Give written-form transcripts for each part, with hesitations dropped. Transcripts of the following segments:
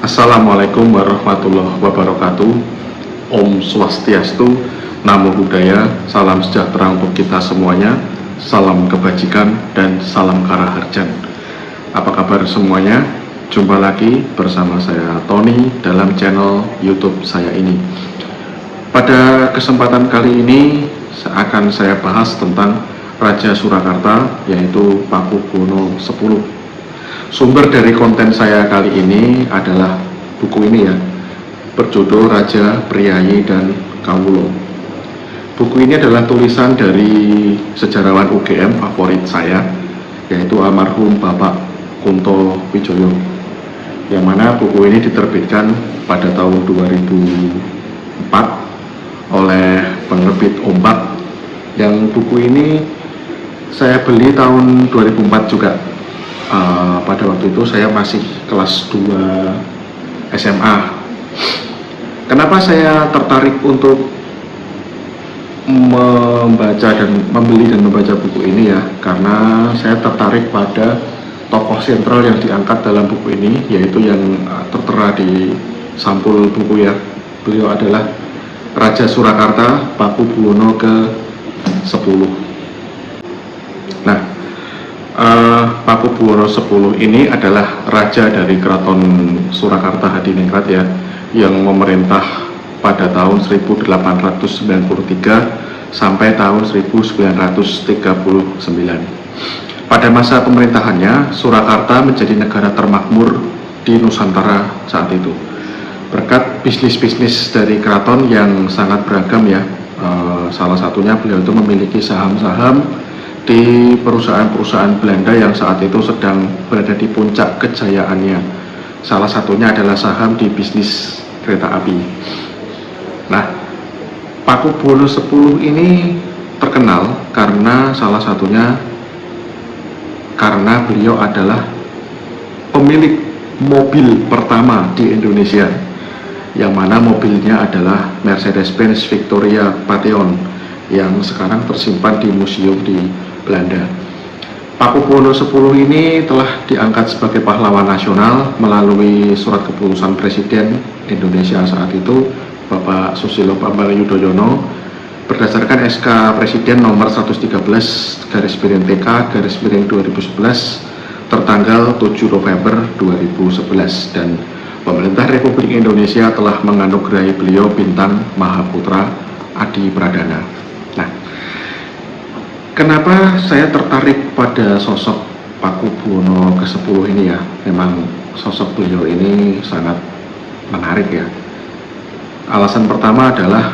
Assalamualaikum warahmatullahi wabarakatuh. Om Swastiastu, Namo Buddhaya, salam sejahtera untuk kita semuanya, salam kebajikan dan salam karaharjan. Apa kabar semuanya? Jumpa lagi bersama saya Tony dalam channel YouTube saya ini. Pada kesempatan kali ini akan saya bahas tentang Raja Surakarta, yaitu Pakubuwono X. Sumber dari konten saya kali ini adalah buku ini ya, berjudul Raja, Priyayi, dan Kawulo. Buku ini adalah tulisan dari sejarawan UGM favorit saya, yaitu almarhum Bapak Kunto Wijoyo, yang mana buku ini diterbitkan pada tahun 2004 oleh penerbit Ombak. Yang buku ini saya beli tahun 2004 juga. Pada waktu itu saya masih kelas 2 SMA. Kenapa saya tertarik untuk membaca dan membeli dan membaca buku ini ya? Karena saya tertarik pada tokoh sentral yang diangkat dalam buku ini, yaitu yang tertera di sampul buku ya. Beliau adalah Raja Surakarta Pakubuwono ke-10. Nah, Pakubuwono X ini adalah raja dari Keraton Surakarta Hadiningrat ya, yang memerintah pada tahun 1893 sampai tahun 1939. Pada masa pemerintahannya, Surakarta menjadi negara termakmur di Nusantara saat itu. Berkat bisnis-bisnis dari keraton yang sangat beragam ya, salah satunya beliau itu memiliki saham-saham di perusahaan-perusahaan Belanda yang saat itu sedang berada di puncak kejayaannya. Salah satunya adalah saham di bisnis kereta api. Nah, Pakubuwono X ini terkenal karena salah satunya karena beliau adalah pemilik mobil pertama di Indonesia, yang mana mobilnya adalah Mercedes-Benz Victoria Pantheon yang sekarang tersimpan di museum di Belanda. Pakubuwono X ini telah diangkat sebagai pahlawan nasional melalui surat keputusan Presiden Indonesia saat itu, Bapak Susilo Bambang Yudhoyono, berdasarkan SK Presiden nomor 113/TK/2011 tertanggal 7 November 2011, dan pemerintah Republik Indonesia telah menganugerahi beliau bintang Mahaputra Adi Pradana. Nah, kenapa saya tertarik pada sosok Pakubuwono ke-10 ini ya? Memang sosok beliau ini sangat menarik ya. Alasan pertama adalah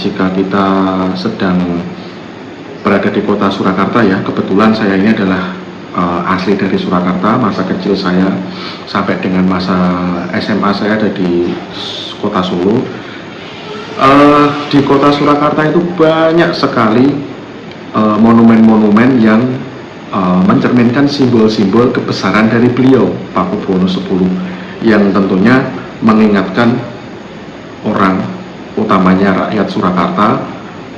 jika kita sedang berada di kota Surakarta ya, kebetulan saya ini adalah asli dari Surakarta. Masa kecil saya sampai dengan masa SMA saya ada di kota Solo. Di kota Surakarta itu banyak sekali monumen-monumen yang mencerminkan simbol-simbol kebesaran dari beliau Pakubuwono X, yang tentunya mengingatkan orang, utamanya rakyat Surakarta,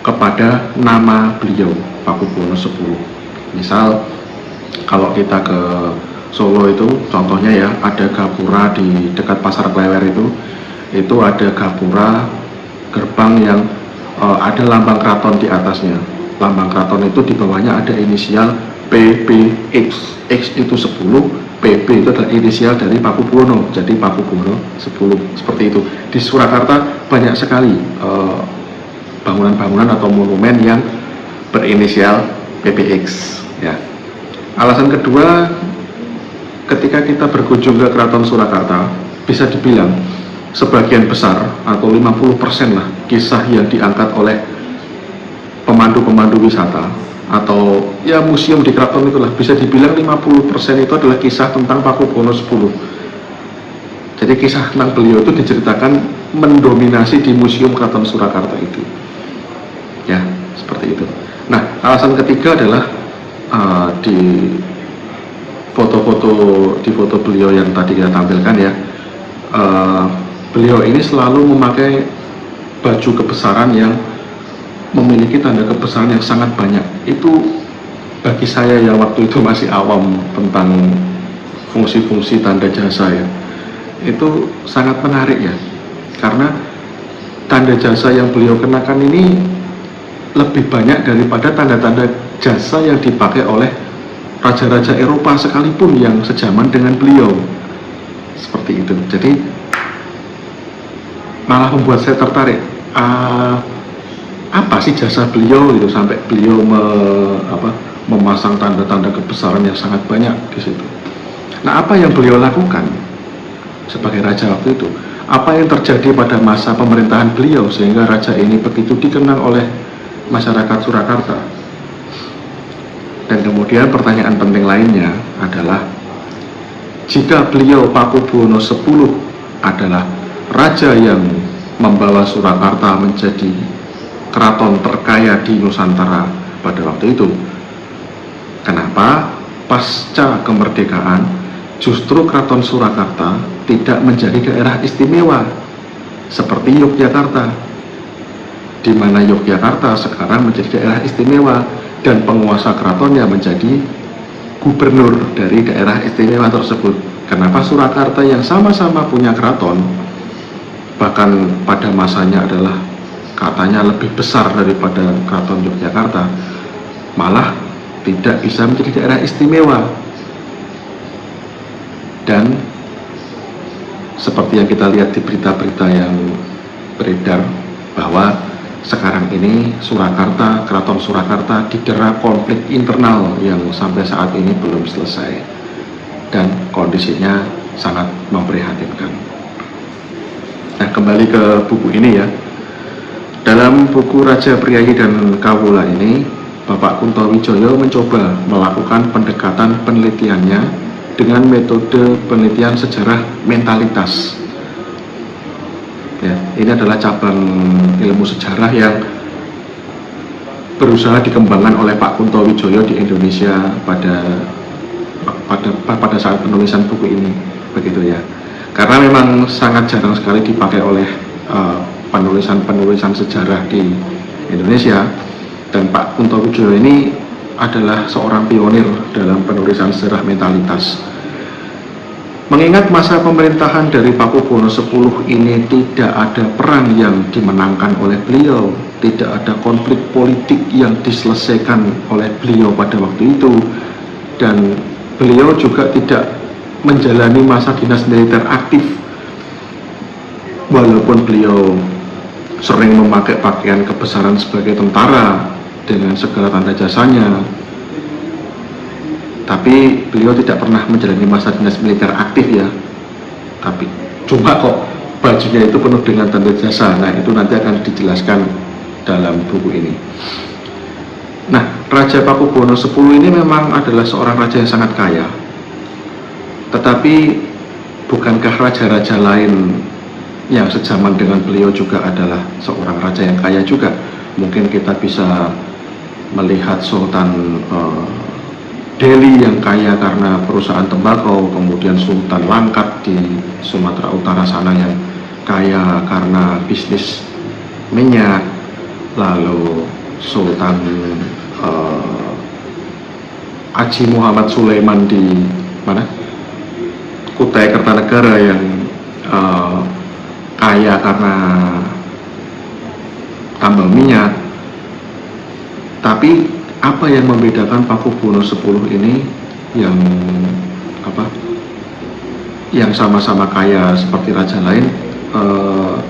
kepada nama beliau Pakubuwono X. Misal kalau kita ke Solo itu contohnya ya, ada gapura di dekat Pasar Klewer itu ada gapura gerbang yang ada lambang keraton di atasnya. Lambang keraton itu di bawahnya ada inisial PPX. X itu 10, PB itu adalah inisial dari Pakubuwono, jadi Pakubuwono 10, seperti itu. Di Surakarta banyak sekali bangunan-bangunan atau monumen yang berinisial PPX ya. Alasan kedua, ketika kita berkunjung ke Keraton Surakarta, bisa dibilang sebagian besar atau 50% lah kisah yang diangkat oleh pemandu-pemandu wisata atau ya museum di keraton itulah, bisa dibilang 50% itu adalah kisah tentang Pakubuwono X. Jadi kisah tentang beliau itu diceritakan mendominasi di museum Keraton Surakarta itu ya, seperti itu. Nah, alasan ketiga adalah di foto beliau yang tadi kita tampilkan ya, beliau ini selalu memakai baju kebesaran yang memiliki tanda kebesaran yang sangat banyak. Itu bagi saya yang waktu itu masih awam tentang fungsi-fungsi tanda jasa ya, itu sangat menarik ya, karena tanda jasa yang beliau kenakan ini lebih banyak daripada tanda-tanda jasa yang dipakai oleh raja-raja Eropa sekalipun yang sejaman dengan beliau. Seperti itu. Jadi malah membuat saya tertarik, apa sih jasa beliau gitu sampai beliau memasang tanda-tanda kebesaran yang sangat banyak di situ. Nah, apa yang beliau lakukan sebagai raja waktu itu? Apa yang terjadi pada masa pemerintahan beliau sehingga raja ini begitu dikenang oleh masyarakat Surakarta? Dan kemudian pertanyaan penting lainnya adalah, jika beliau Pakubuwono X adalah raja yang membawa Surakarta menjadi keraton terkaya di Nusantara pada waktu itu, kenapa pasca kemerdekaan justru keraton Surakarta tidak menjadi daerah istimewa seperti Yogyakarta, di mana Yogyakarta sekarang menjadi daerah istimewa dan penguasa keratonnya menjadi gubernur dari daerah istimewa tersebut. Kenapa Surakarta yang sama-sama punya keraton, bahkan pada masanya adalah katanya lebih besar daripada keraton Yogyakarta, malah tidak bisa menjadi daerah istimewa? Dan seperti yang kita lihat di berita-berita yang beredar, bahwa sekarang ini Surakarta, keraton Surakarta didera konflik internal yang sampai saat ini belum selesai dan kondisinya sangat memprihatinkan. Nah, kembali ke buku ini ya. Dalam buku Raja Priyayi dan Kawula ini, Bapak Kuntowijoyo mencoba melakukan pendekatan penelitiannya dengan metode penelitian sejarah mentalitas. Ya, ini adalah cabang ilmu sejarah yang berusaha dikembangkan oleh Pak Kuntowijoyo di Indonesia pada saat penulisan buku ini, begitu ya. Karena memang sangat jarang sekali dipakai oleh penulisan sejarah di Indonesia, dan Pak Kuntowijoyo ini adalah seorang pionir dalam penulisan sejarah mentalitas. Mengingat masa pemerintahan dari Pakubuwono X ini tidak ada perang yang dimenangkan oleh beliau, tidak ada konflik politik yang diselesaikan oleh beliau pada waktu itu, dan beliau juga tidak menjalani masa dinas militer aktif, walaupun beliau sering memakai pakaian kebesaran sebagai tentara dengan segala tanda jasanya, tapi beliau tidak pernah menjalani masa dinas militer aktif ya. Tapi cuma kok bajunya itu penuh dengan tanda jasa. Nah, itu nanti akan dijelaskan dalam buku ini. Nah, Raja Pakubuwono X ini memang adalah seorang raja yang sangat kaya. Tetapi bukankah raja-raja lain yang sejaman dengan beliau juga adalah seorang raja yang kaya juga? Mungkin kita bisa melihat Sultan Delhi yang kaya karena perusahaan tembakau, kemudian Sultan Langkat di Sumatera Utara sana yang kaya karena bisnis minyak, lalu Sultan Haji Muhammad Sulaiman di mana? Kutai Kertanegara yang kaya karena tambang minyak. Tapi apa yang membedakan Pakubuwono X ini yang yang sama-sama kaya seperti raja lain,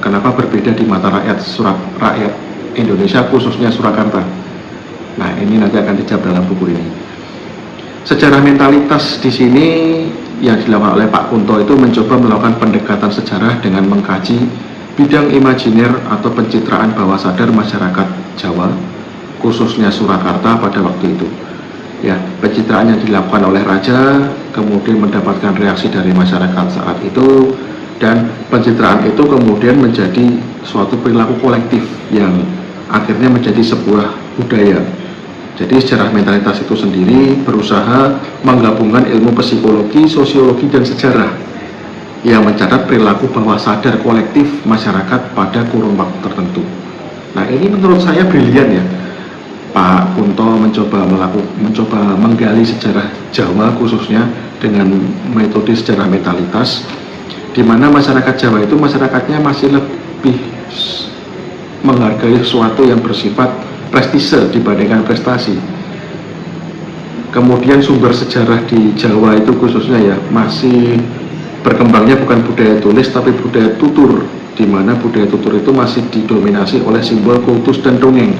kenapa berbeda di mata rakyat Indonesia, khususnya Surakarta? Nah, ini nanti akan dijawab dalam buku ini. Sejarah mentalitas di sini yang dilakukan oleh Pak Kunto itu mencoba melakukan pendekatan sejarah dengan mengkaji bidang imajiner atau pencitraan bawah sadar masyarakat Jawa, khususnya Surakarta pada waktu itu. Ya, pencitraan yang dilakukan oleh raja kemudian mendapatkan reaksi dari masyarakat saat itu, dan pencitraan itu kemudian menjadi suatu perilaku kolektif yang akhirnya menjadi sebuah budaya. Jadi sejarah mentalitas itu sendiri berusaha menggabungkan ilmu psikologi, sosiologi, dan sejarah yang mencatat perilaku bawah sadar kolektif masyarakat pada kurun waktu tertentu. Nah, ini menurut saya brilian ya. Pak Kunto mencoba menggali sejarah Jawa khususnya dengan metode sejarah mentalitas, di mana masyarakat Jawa itu masyarakatnya masih lebih menghargai sesuatu yang bersifat prestise dibandingkan prestasi. Kemudian sumber sejarah di Jawa itu khususnya ya masih berkembangnya bukan budaya tulis tapi budaya tutur, di mana budaya tutur itu masih didominasi oleh simbol kultus dan dongeng.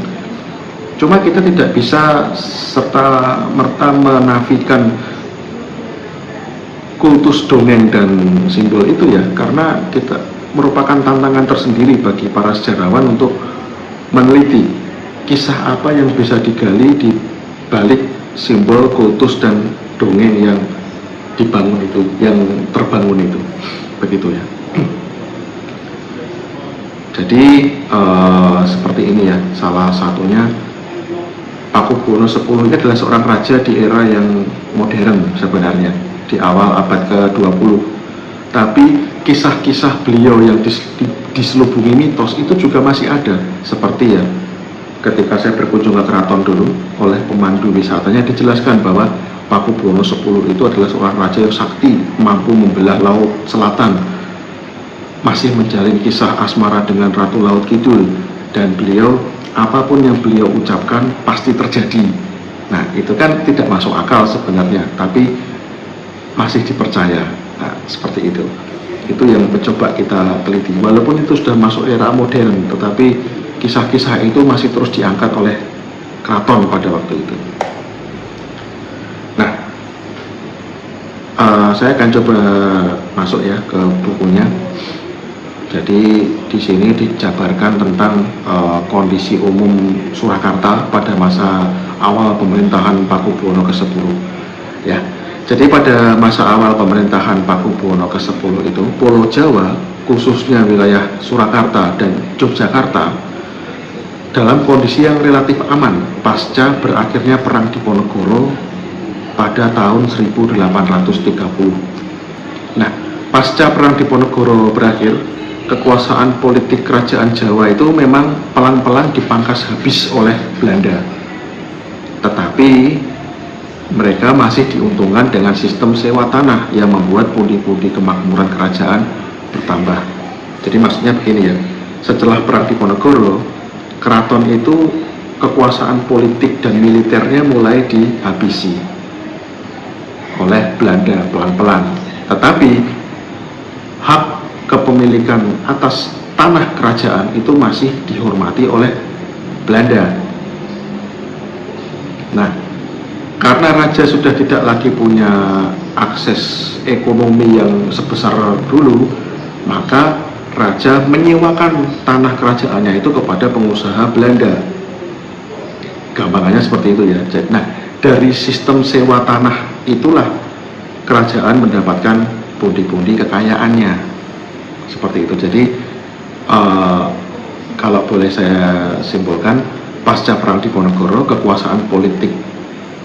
Cuma kita tidak bisa serta merta menafikan kultus dongeng dan simbol itu ya, karena kita merupakan tantangan tersendiri bagi para sejarawan untuk meneliti kisah apa yang bisa digali di balik simbol kultus dan dongeng yang dibangun itu, yang terbangun itu, begitu ya. Jadi seperti ini ya, salah satunya Pakubuwono X ini adalah seorang raja di era yang modern sebenarnya, di awal abad ke-20. Tapi kisah-kisah beliau yang diselubungi mitos itu juga masih ada, seperti ya ketika saya berkunjung ke keraton dulu, oleh pemandu wisatanya dijelaskan bahwa Pakubuwono X itu adalah seorang raja yang sakti, mampu membelah laut selatan, masih menjalin kisah asmara dengan Ratu Laut Kidul, dan beliau, apapun yang beliau ucapkan pasti terjadi. Nah, itu kan tidak masuk akal sebenarnya, tapi masih dipercaya. Nah, seperti itu. Itu yang mencoba kita teliti. Walaupun itu sudah masuk era modern, tetapi kisah-kisah itu masih terus diangkat oleh keraton pada waktu itu. Nah, saya akan coba masuk ya ke bukunya. Jadi di sini dijabarkan tentang kondisi umum Surakarta pada masa awal pemerintahan Pakubuwono ke-10. Ya, jadi pada masa awal pemerintahan Pakubuwono ke-10 itu, Pulau Jawa, khususnya wilayah Surakarta dan Yogyakarta, dalam kondisi yang relatif aman pasca berakhirnya Perang Diponegoro pada tahun 1830. Nah, pasca Perang Diponegoro berakhir, kekuasaan politik kerajaan Jawa itu memang pelan-pelan dipangkas habis oleh Belanda. Tetapi mereka masih diuntungkan dengan sistem sewa tanah yang membuat pundi-pundi kemakmuran kerajaan bertambah. Jadi maksudnya begini ya, setelah Perang Diponegoro, keraton itu kekuasaan politik dan militernya mulai dihabisi oleh Belanda pelan-pelan. Tetapi hak kepemilikan atas tanah kerajaan itu masih dihormati oleh Belanda. Nah, karena raja sudah tidak lagi punya akses ekonomi yang sebesar dulu, maka raja menyewakan tanah kerajaannya itu kepada pengusaha Belanda. Gampangannya seperti itu ya. Nah, dari sistem sewa tanah itulah kerajaan mendapatkan pundi-pundi kekayaannya. Seperti itu. Jadi kalau boleh saya simpulkan, pasca Perang Diponegoro, kekuasaan politik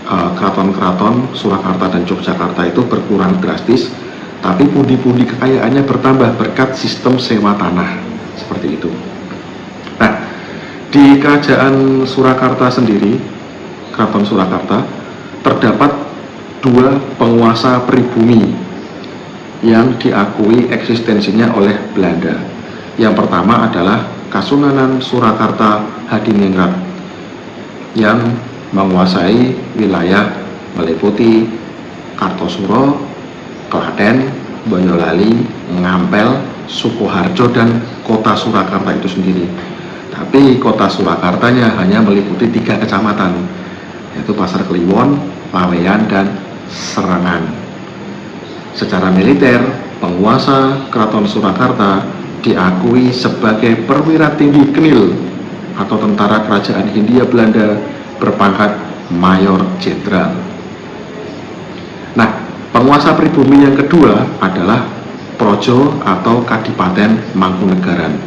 keraton-keraton Surakarta dan Yogyakarta itu berkurang drastis, tapi pundi-pundi kekayaannya bertambah berkat sistem sewa tanah, seperti itu. Nah, di kerajaan Surakarta sendiri, Keraton Surakarta, terdapat dua penguasa pribumi yang diakui eksistensinya oleh Belanda. Yang pertama adalah Kasunanan Surakarta Hadiningrat yang menguasai wilayah meliputi Kartosuro, Klaten, Boyolali, Ngampel, Sukoharjo, dan kota Surakarta itu sendiri. Tapi kota Surakartanya hanya meliputi 3 kecamatan, yaitu Pasar Kliwon, Pawean, dan Serangan. Secara militer, penguasa Keraton Surakarta diakui sebagai perwira tinggi Knil atau tentara kerajaan Hindia Belanda berpangkat Mayor Jenderal. Nah, penguasa pribumi yang kedua adalah Projo atau Kadipaten Mangkunegaran.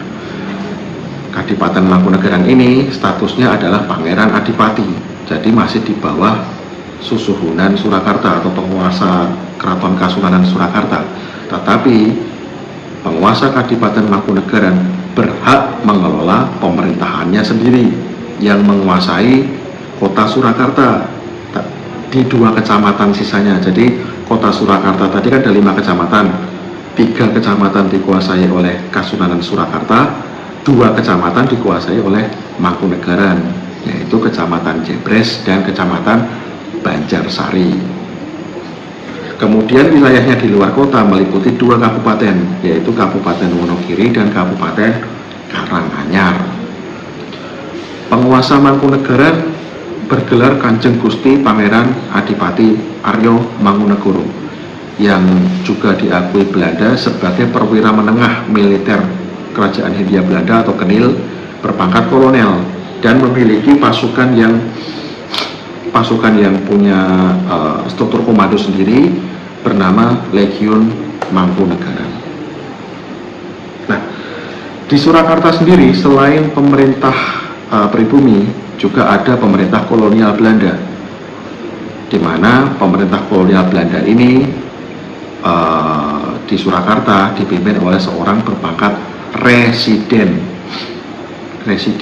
Kadipaten Mangkunegaran ini statusnya adalah Pangeran Adipati, jadi masih di bawah Susuhunan Surakarta atau penguasa Keraton Kasunanan Surakarta. Tetapi penguasa Kadipaten Mangkunegaran berhak mengelola pemerintahannya sendiri yang menguasai kota Surakarta di 2 kecamatan sisanya. Jadi kota Surakarta tadi kan ada 5 kecamatan, 3 kecamatan dikuasai oleh Kasunanan Surakarta, 2 kecamatan dikuasai oleh Mangkunegaran, yaitu Kecamatan Jebres dan Kecamatan Banjarsari. Kemudian wilayahnya di luar kota meliputi 2 kabupaten, yaitu Kabupaten Wonogiri dan Kabupaten Karanganyar. Penguasa Mangkunegaran bergelar Kanjeng Gusti Pangeran Adipati Aryo Mangkunegoro, yang juga diakui Belanda sebagai perwira menengah militer Kerajaan Hindia Belanda atau KENIL, berpangkat kolonel dan memiliki pasukan yang punya struktur komando sendiri bernama Legiun Mangkunegaran. Nah, di Surakarta sendiri selain pemerintah pribumi juga ada pemerintah kolonial Belanda, di mana pemerintah kolonial Belanda ini di Surakarta dipimpin oleh seorang berpangkat residen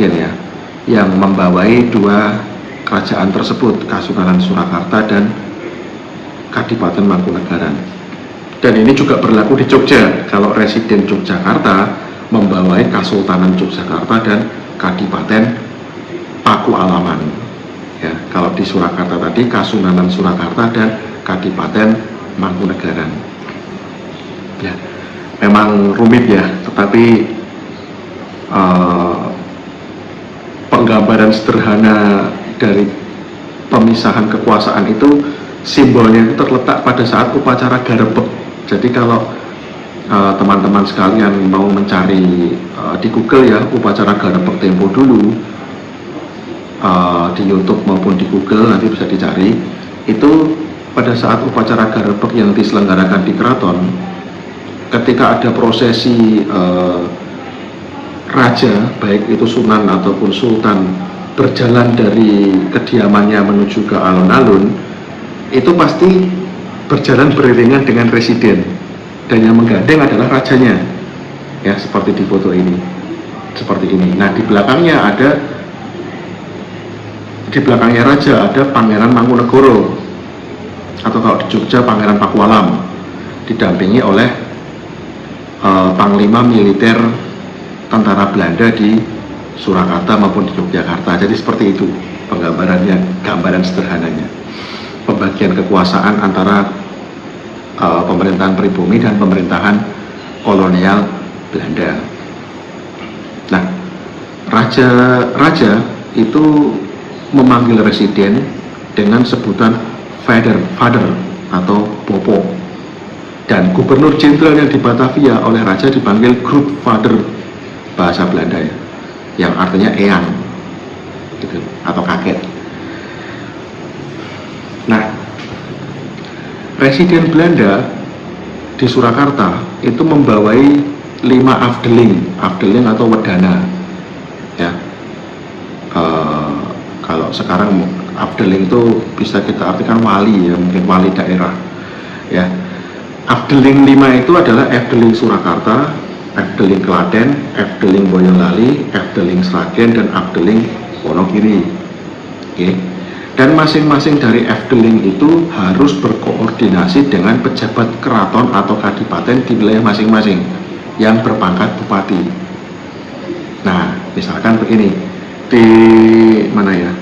ya, yang membawai 2 kerajaan tersebut, Kasunanan Surakarta dan Kadipaten Mangkunegaran. Dan ini juga berlaku di Jogja, kalau residen Yogyakarta membawai Kasultanan Yogyakarta dan Kadipaten Pakualaman. Ya, kalau di Surakarta tadi Kasunanan Surakarta dan Kadipaten Mangkunegaran. Ya, memang rumit ya, tetapi penggambaran sederhana dari pemisahan kekuasaan itu, simbolnya itu terletak pada saat upacara garebek. Jadi kalau teman-teman sekalian mau mencari di Google ya, upacara garebek tempo dulu, di YouTube maupun di Google nanti bisa dicari. Itu pada saat upacara garebek yang diselenggarakan di keraton, ketika ada prosesi raja, baik itu sunan ataupun sultan, berjalan dari kediamannya menuju ke alun-alun, itu pasti berjalan beriringan dengan residen, dan yang menggandeng adalah rajanya, ya, seperti di foto ini, seperti ini. Nah, di belakangnya raja ada Pangeran Mangkunegoro, atau kalau di Jogja Pangeran Pakualam, didampingi oleh Panglima Militer Tentara Belanda di Surakarta maupun di Yogyakarta. Jadi seperti itu penggambarannya, gambaran sederhananya pembagian kekuasaan antara pemerintahan pribumi dan pemerintahan kolonial Belanda. Nah, raja itu memanggil residen dengan sebutan father atau Bopo, dan gubernur jenderal yang di Batavia oleh raja dipanggil Grootvader, bahasa Belanda ya, yang artinya eyang gitu, atau kakek. Nah, residen Belanda di Surakarta itu membawai 5 afdeling atau wedana ya. Kalau sekarang afdeling itu bisa kita artikan wali ya, mungkin wali daerah ya. Afdeling 5 itu adalah Afdeling Surakarta, Afdeling Klaten, Afdeling Boyolali, Afdeling Sragen, dan Afdeling Wonogiri. Oke. Dan masing-masing dari Afdeling itu harus berkoordinasi dengan pejabat keraton atau kadipaten di wilayah masing-masing yang berpangkat bupati. Nah, misalkan begini, di mana ya?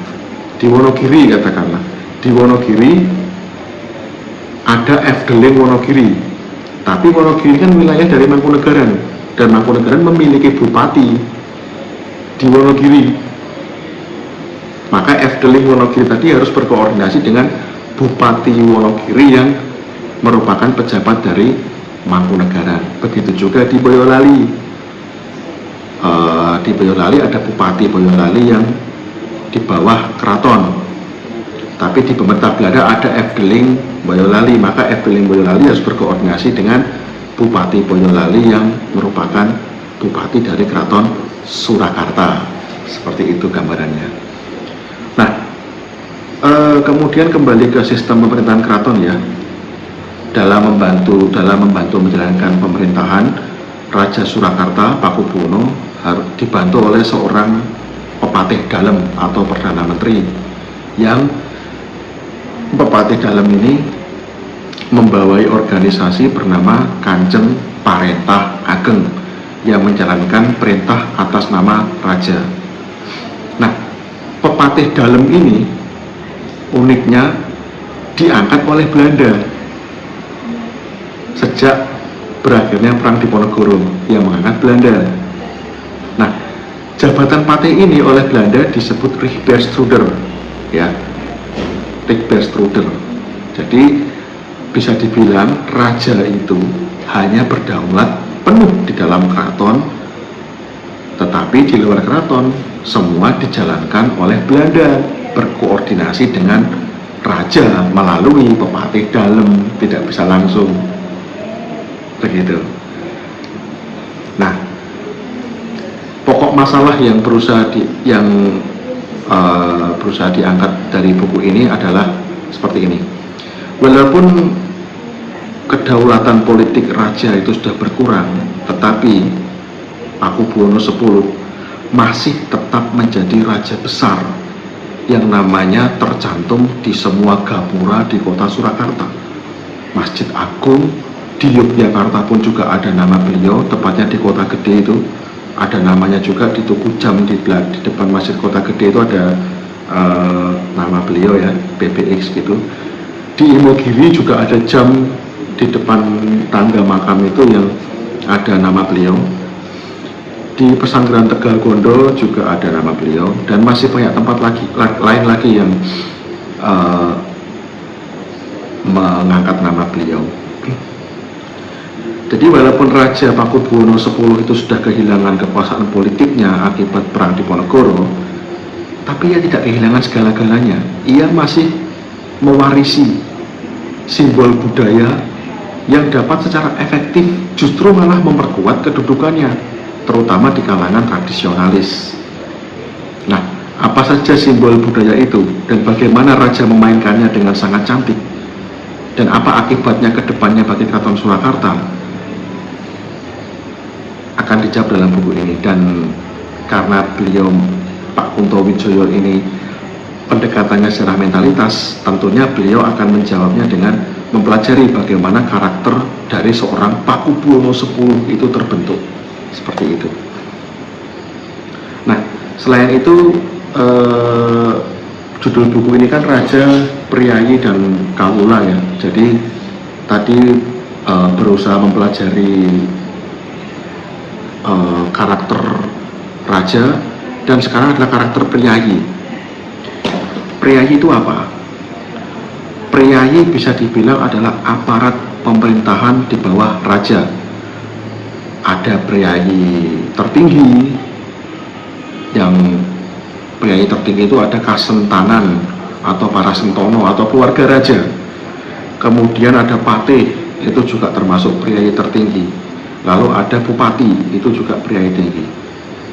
Di Wonogiri katakanlah. Di Wonogiri ada Afdeling Wonogiri, tapi Wonogiri kan wilayah dari Mangkunegaran, dan Mangkunegaran memiliki bupati di Wonogiri. Maka Afdeling Wonogiri tadi harus berkoordinasi dengan Bupati Wonogiri yang merupakan pejabat dari Mangkunegaran. Begitu juga di Boyolali. Di Boyolali ada Bupati Boyolali yang di bawah keraton, tapi di pemerintah Belanda ada Afdeling Boyolali. Maka Afdeling Boyolali harus berkoordinasi dengan Bupati Boyolali yang merupakan bupati dari keraton Surakarta. Seperti itu gambarannya. Nah, kemudian kembali ke sistem pemerintahan keraton ya. Dalam membantu menjalankan pemerintahan, Raja Surakarta Pakubuwono harus dibantu oleh seorang pepatih dalem atau perdana menteri, yang pepatih dalem ini membawai organisasi bernama Kanjeng Parentah Ageng yang menjalankan perintah atas nama raja. Nah, pepatih dalem ini uniknya diangkat oleh Belanda sejak berakhirnya Perang Diponegoro yang mengangkat Belanda. Nah, jabatan patih ini oleh Belanda disebut Rijksbestuurder, ya, Rijksbestuurder. Jadi bisa dibilang raja itu hanya berdaulat penuh di dalam keraton, tetapi di luar keraton semua dijalankan oleh Belanda, berkoordinasi dengan raja melalui pepatih dalem, tidak bisa langsung begitu. Nah, pokok masalah yang berusaha diangkat dari buku ini adalah seperti ini. Walaupun kedaulatan politik raja itu sudah berkurang, tetapi Pakubuwono X masih tetap menjadi raja besar yang namanya tercantum di semua gapura di kota Surakarta. Masjid Agung di Yogyakarta pun juga ada nama beliau, tepatnya di Kota Gede itu ada namanya juga. Di Tugu Jam di depan Masjid Kota Gede itu ada nama beliau, ya, PBX gitu. Di Imogiri juga ada jam di depan tangga makam itu yang ada nama beliau. Di Pesanggeran Tegal Gondo juga ada nama beliau, dan masih banyak tempat lain lagi yang mengangkat nama beliau. Jadi walaupun Raja Pakubuwono X itu sudah kehilangan kekuasaan politiknya akibat Perang Diponegoro, tapi ia tidak kehilangan segala-galanya. Ia masih mewarisi simbol budaya yang dapat secara efektif justru malah memperkuat kedudukannya, terutama di kalangan tradisionalis. Nah, apa saja simbol budaya itu dan bagaimana raja memainkannya dengan sangat cantik, dan apa akibatnya ke depannya bagi Keraton Surakarta, akan dijawab dalam buku ini. Dan karena beliau, Pak Kunto Wijoyo ini, pendekatannya secara mentalitas, tentunya beliau akan menjawabnya dengan mempelajari bagaimana karakter dari seorang Pakubuwono X itu terbentuk seperti itu. Nah, selain itu judul buku ini kan Raja, Priyayi, dan Kawula, ya. Jadi tadi berusaha mempelajari karakter raja, dan sekarang adalah karakter priyayi. Priyayi itu apa? Priyayi bisa dibilang adalah aparat pemerintahan di bawah raja. Ada priyayi tertinggi, yang priyayi tertinggi itu ada kasentanan atau para sentono atau keluarga raja. Kemudian ada patih, itu juga termasuk priyayi tertinggi. Lalu ada bupati, itu juga priyayi tinggi.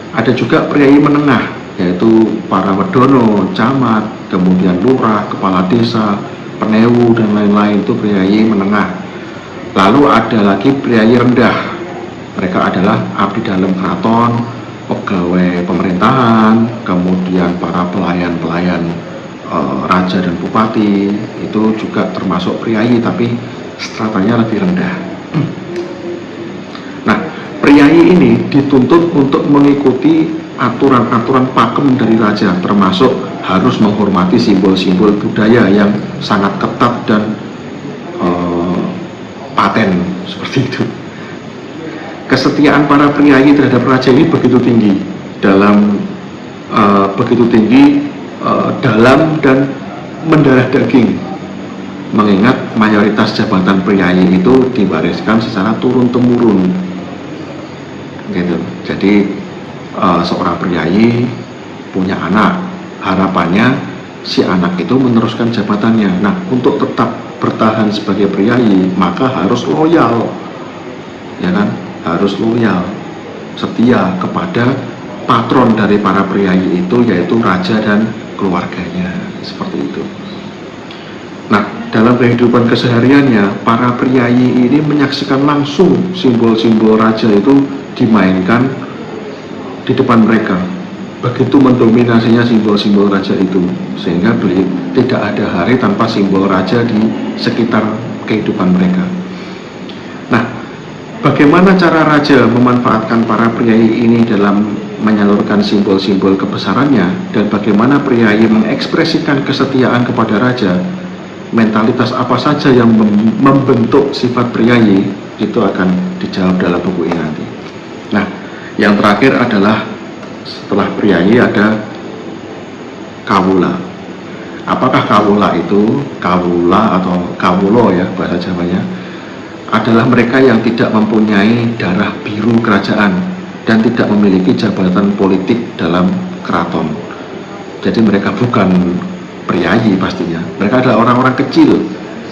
Ada juga priyayi menengah, yaitu para wedono, camat, kemudian lurah, kepala desa, penewu, dan lain-lain, itu priyayi menengah. Lalu ada lagi priyayi rendah, mereka adalah abdi dalam keraton, pegawai pemerintahan, kemudian para pelayan-pelayan raja dan bupati, itu juga termasuk priyayi, tapi stratanya lebih rendah. Nah, priyayi ini dituntut untuk mengikuti aturan-aturan pakem dari raja, termasuk harus menghormati simbol-simbol budaya yang sangat ketat dan paten, seperti itu. Kesetiaan para priyayi terhadap raja ini begitu tinggi, dalam dalam dan mendarah daging, mengingat mayoritas jabatan priyayi itu diwariskan secara turun-temurun, gitu. Jadi seorang priyayi punya anak, harapannya si anak itu meneruskan jabatannya. Nah, untuk tetap bertahan sebagai priyayi, maka harus loyal, ya kan? Harus loyal, setia kepada patron dari para priyayi itu, yaitu raja dan keluarganya, seperti itu. Nah, dalam kehidupan kesehariannya, para priyayi ini menyaksikan langsung simbol-simbol raja itu dimainkan di depan mereka. Begitu mendominasinya simbol-simbol raja itu, sehingga tidak ada hari tanpa simbol raja di sekitar kehidupan mereka. Nah, bagaimana cara raja memanfaatkan para priayi ini dalam menyalurkan simbol-simbol kebesarannya, dan bagaimana priayi mengekspresikan kesetiaan kepada raja? Mentalitas apa saja yang membentuk sifat priayi, itu akan dijawab dalam buku ini nanti. Nah, yang terakhir adalah setelah priayi ada kawula. Apakah kawula itu? Kawula atau kawulo ya bahasa Jawanya, adalah mereka yang tidak mempunyai darah biru kerajaan dan tidak memiliki jabatan politik dalam keraton. Jadi mereka bukan priayi pastinya. Mereka adalah orang-orang kecil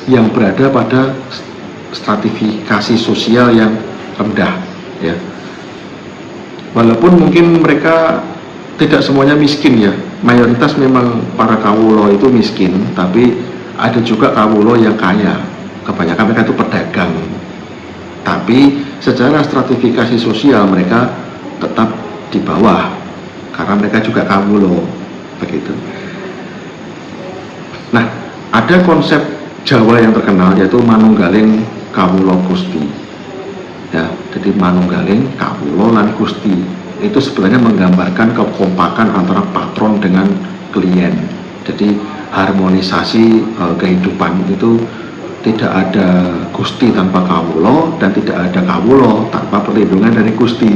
yang berada pada stratifikasi sosial yang rendah, ya. Walaupun mungkin mereka tidak semuanya miskin ya. Mayoritas memang para kawulo itu miskin, tapi ada juga kawulo yang kaya. Kebanyakan mereka itu pedagang. Tapi secara stratifikasi sosial mereka tetap di bawah karena mereka juga kawulo, begitu. Nah, ada konsep Jawa yang terkenal yaitu manunggaling kawulo Gusti. Ya, jadi manunggaling kawulo lan Gusti itu sebenarnya menggambarkan kekompakan antara patron dengan klien. Jadi harmonisasi kehidupan itu tidak ada Gusti tanpa kawulo dan tidak ada kawulo tanpa perlindungan dari Gusti,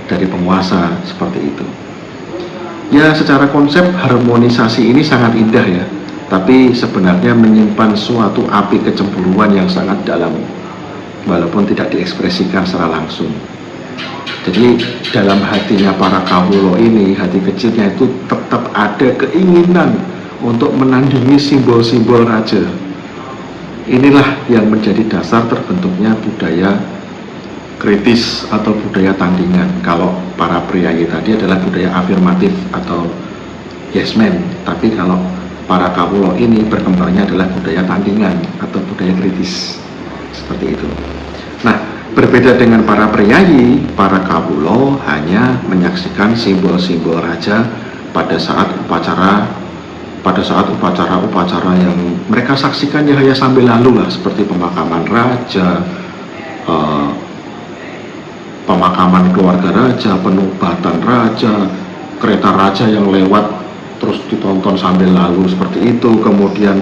dari penguasa, seperti itu. Ya, secara konsep harmonisasi ini sangat indah ya, tapi sebenarnya menyimpan suatu api kecemburuan yang sangat dalam, walaupun tidak diekspresikan secara langsung. Jadi dalam hatinya para kawulo ini, hati kecilnya itu tetap ada keinginan untuk menandingi simbol-simbol raja. Inilah yang menjadi dasar terbentuknya budaya kritis atau budaya tandingan. Kalau para priayi tadi adalah budaya afirmatif atau yes man, tapi kalau para kawulo ini berkembangnya adalah budaya tandingan atau budaya kritis, seperti itu. Nah, berbeda dengan para priayi, para kawulo hanya menyaksikan simbol-simbol raja pada saat upacara yang mereka saksikan ya hanya sambil lalu lah, seperti pemakaman raja, pemakaman keluarga raja, penobatan raja, kereta raja yang lewat terus ditonton sambil lalu seperti itu. Kemudian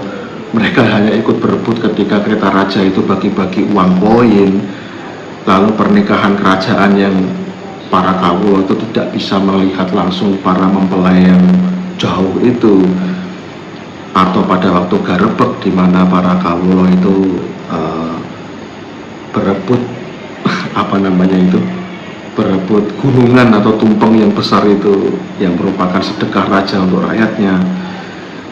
mereka hanya ikut berebut ketika kereta raja itu bagi-bagi uang koin. Lalu pernikahan kerajaan yang para kawulo itu tidak bisa melihat langsung para mempelai yang jauh itu, atau pada waktu garebek di mana para kawulo itu berebut berebut gunungan atau tumpeng yang besar itu yang merupakan sedekah raja untuk rakyatnya,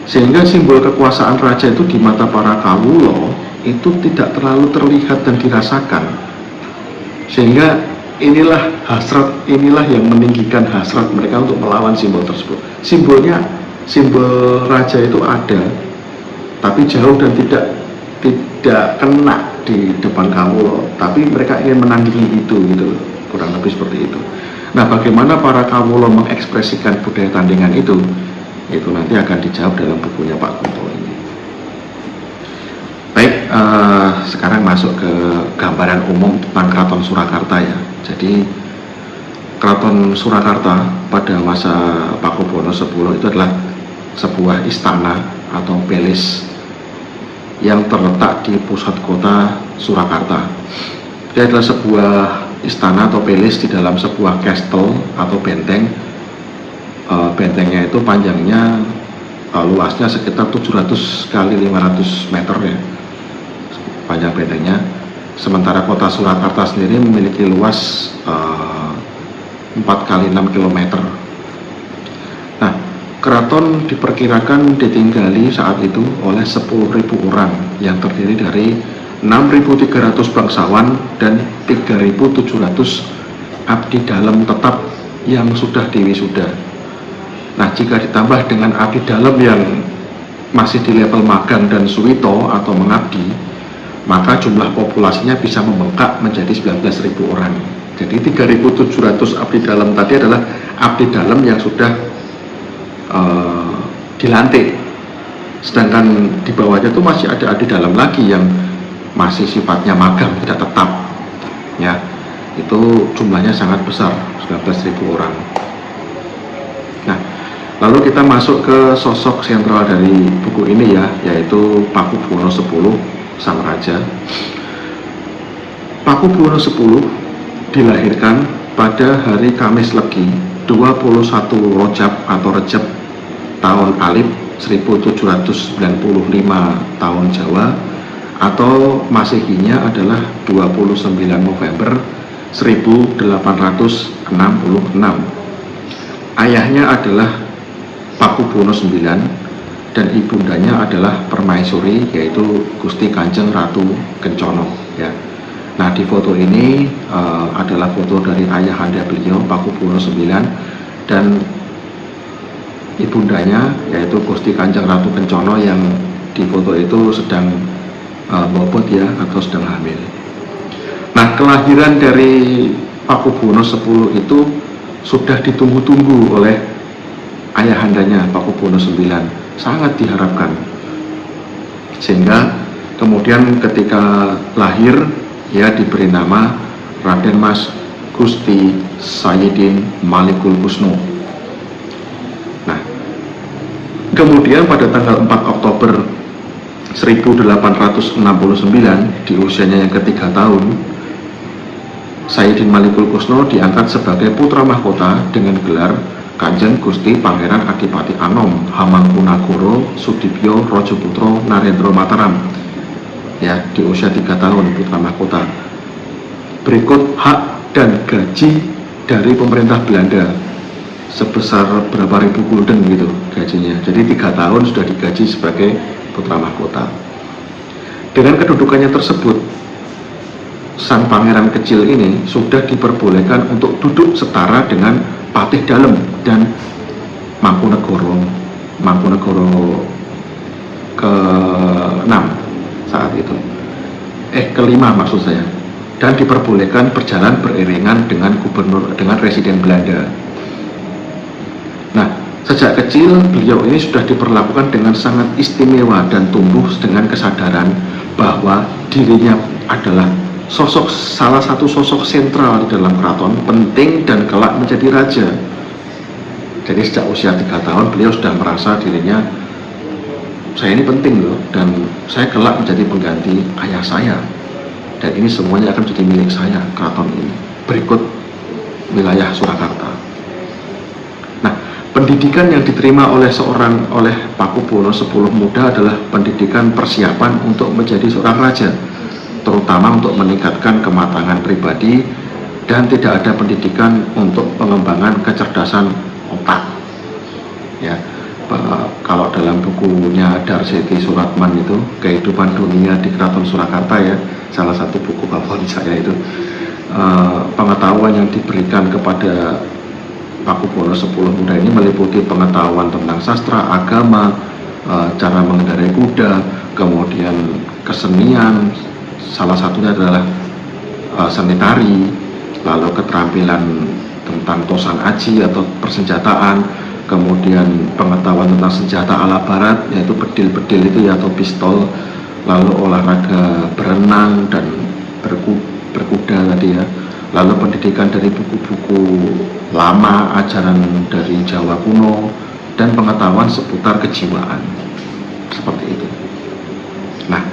sehingga simbol kekuasaan raja itu di mata para kawulo itu tidak terlalu terlihat dan dirasakan, sehingga inilah yang meninggikan hasrat mereka untuk melawan simbol tersebut. Simbol raja itu ada, tapi jauh dan tidak kena di depan kawulo, tapi mereka ingin menandingi itu, gitu, kurang lebih seperti itu. Nah, bagaimana para kawulo mengekspresikan budaya tandingan itu nanti akan dijawab dalam bukunya Pak Kunto ini. Baik, sekarang masuk ke gambaran umum tentang Keraton Surakarta ya. Jadi Keraton Surakarta pada masa Pakubuwono X itu adalah sebuah istana atau palace yang terletak di pusat kota Surakarta. Dia adalah sebuah istana atau palace di dalam sebuah castle atau benteng. Bentengnya itu panjangnya luasnya sekitar 700 kali 500 meter ya, panjang bentengnya. Sementara kota Surakarta sendiri memiliki luas 4 kali 6 km. Nah, keraton diperkirakan ditinggali saat itu oleh 10.000 orang yang terdiri dari 6.300 bangsawan dan 3.700 abdi dalam tetap yang sudah diwisuda. Nah, jika ditambah dengan abdi dalam yang masih di level magang dan suwito atau mengabdi, maka jumlah populasinya bisa membengkak menjadi 19.000 orang. Jadi 3.700 abdi dalam tadi adalah abdi dalam yang sudah dilantik, sedangkan di bawahnya itu masih ada abdi dalam lagi yang masih sifatnya magang, tidak tetap ya. Itu jumlahnya sangat besar, 19.000 orang. Nah, lalu kita masuk ke sosok sentral dari buku ini ya, yaitu Pakubuwono X, sang raja. Pakubuwono X dilahirkan pada hari Kamis Legi 21 Rojab atau Rejab tahun Alif 1795 tahun Jawa, atau Masehinya adalah 29 November 1866. Ayahnya adalah Pakubuwono IX dan ibundanya adalah permaisuri, yaitu Gusti Kanjeng Ratu Kencono ya. Nah, di foto ini adalah foto dari ayahanda beliau Pakubuwono IX dan ibundanya, yaitu Gusti Kanjeng Ratu Kencono, yang di foto itu sedang bobot ya, atau sedang hamil. Nah, kelahiran dari Pakubuwono X itu sudah ditunggu-tunggu oleh ayahandanya Pakubuwono IX, sangat diharapkan, sehingga kemudian ketika lahir ya diberi nama Raden Mas Gusti Sayyidin Malikul Kusno. Nah, kemudian pada tanggal 4 Oktober 1869 di usianya yang ketiga tahun, Sayyidin Malikul Kusno diangkat sebagai putra mahkota dengan gelar Kanjeng Gusti Pangeran Adipati Anom Hamangkunagara Sudibyo Rajaputro Narendra Mataram ya, di usia 3 tahun putra mahkota. Berikut hak dan gaji dari pemerintah Belanda sebesar berapa ribu gulden gitu gajinya. Jadi 3 tahun sudah digaji sebagai putra mahkota. Dengan kedudukannya tersebut, sang pangeran kecil ini sudah diperbolehkan untuk duduk setara dengan Patih Dalem dan Mangkunegoro ke-6 saat itu. Kelima maksud saya. Dan diperbolehkan berjalan beriringan dengan residen Belanda. Nah, sejak kecil beliau ini sudah diperlakukan dengan sangat istimewa dan tumbuh dengan kesadaran bahwa dirinya adalah salah satu sosok sentral di dalam keraton, penting dan kelak menjadi raja. Jadi sejak usia 3 tahun beliau sudah merasa dirinya, saya ini penting loh, dan saya kelak menjadi pengganti ayah saya, dan ini semuanya akan menjadi milik saya, keraton ini. Berikut wilayah Surakarta. Nah, pendidikan yang diterima oleh Pakubuwono X muda adalah pendidikan persiapan untuk menjadi seorang raja, terutama untuk meningkatkan kematangan pribadi, dan tidak ada pendidikan untuk pengembangan kecerdasan otak ya. Kalau dalam bukunya Darseti Suratman itu, Kehidupan Dunia di Keraton Surakarta ya, salah satu buku favorit saya itu, pengetahuan yang diberikan kepada Pakubuwono X muda ini meliputi pengetahuan tentang sastra, agama, cara mengendarai kuda, kemudian kesenian, salah satunya adalah seni tari, lalu keterampilan tentang tosan aji atau persenjataan, kemudian pengetahuan tentang senjata ala barat, yaitu bedil-bedil itu ya, atau pistol, lalu olahraga berenang dan berkuda tadi ya, lalu pendidikan dari buku-buku lama, ajaran dari Jawa kuno, dan pengetahuan seputar kejiwaan, seperti itu. Nah,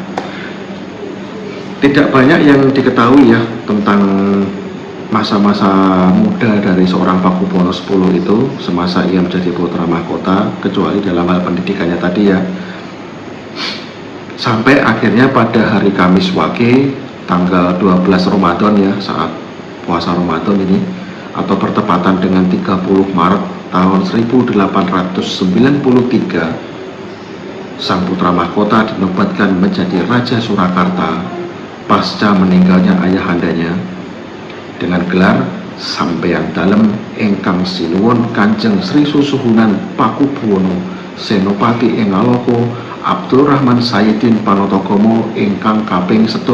tidak banyak yang diketahui ya tentang masa-masa muda dari seorang Pakubuwono X itu semasa ia menjadi putra mahkota, kecuali dalam hal pendidikannya tadi ya. Sampai akhirnya pada hari Kamis Wage tanggal 12 Ramadan ya, saat puasa Ramadan ini, atau bertepatan dengan 30 Maret tahun 1893, sang putra mahkota dinobatkan menjadi Raja Surakarta pasca meninggalnya ayahandanya dengan gelar Sampeyan Dalem ingkang sinuwun Kanjeng Sri Susuhunan Pakubuwono Senopati ing Aloko Abdurrahman Sayyidin Panatagomo ingkang kaping 11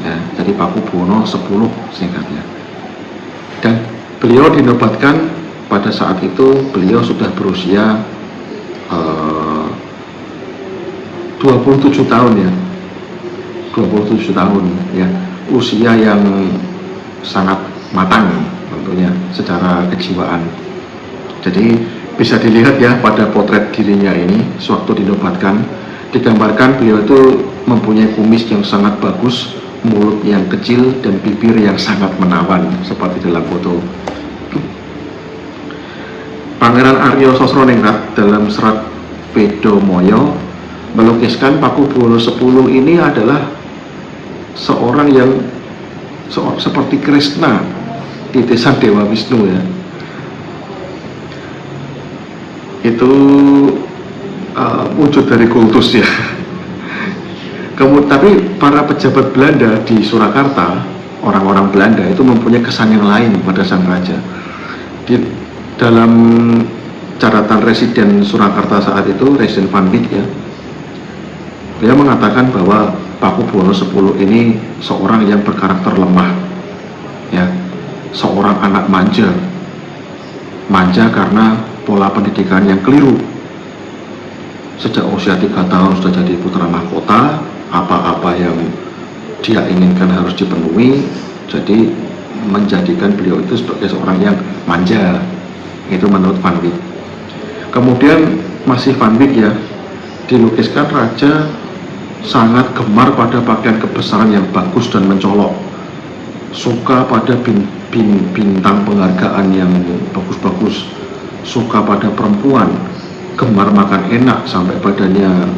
ya, jadi Pakubuwono X singkatnya. Dan beliau dinobatkan pada saat itu beliau sudah berusia 27 tahun ya. 27 tahun ya, usia yang sangat matang tentunya secara kejiwaan. Jadi bisa dilihat ya pada potret dirinya ini sewaktu dinobatkan, digambarkan beliau itu mempunyai kumis yang sangat bagus, mulut yang kecil dan bibir yang sangat menawan seperti dalam foto. Pangeran Arya Sosroningrat dalam serat Bedomoyo melukiskan Pakubuwono X ini adalah seorang yang seperti Krishna, titisan Dewa Wisnu ya. Itu wujud dari kultus ya. Tapi para pejabat Belanda di Surakarta, orang-orang Belanda itu mempunyai kesan yang lain pada sang raja. Dalam catatan residen Surakarta saat itu, Residen Van Wyk ya, dia mengatakan bahwa Pakubuwono X ini seorang yang berkarakter lemah ya, seorang anak manja karena pola pendidikan yang keliru. Sejak usia 3 tahun sudah jadi putra mahkota, apa-apa yang dia inginkan harus dipenuhi, jadi menjadikan beliau itu sebagai seorang yang manja. Itu menurut Van Wyk. Kemudian masih Van Wyk ya, dilukiskan raja sangat gemar pada pakaian kebesaran yang bagus dan mencolok, suka pada bintang penghargaan yang bagus-bagus, suka pada perempuan, gemar makan enak sampai badannya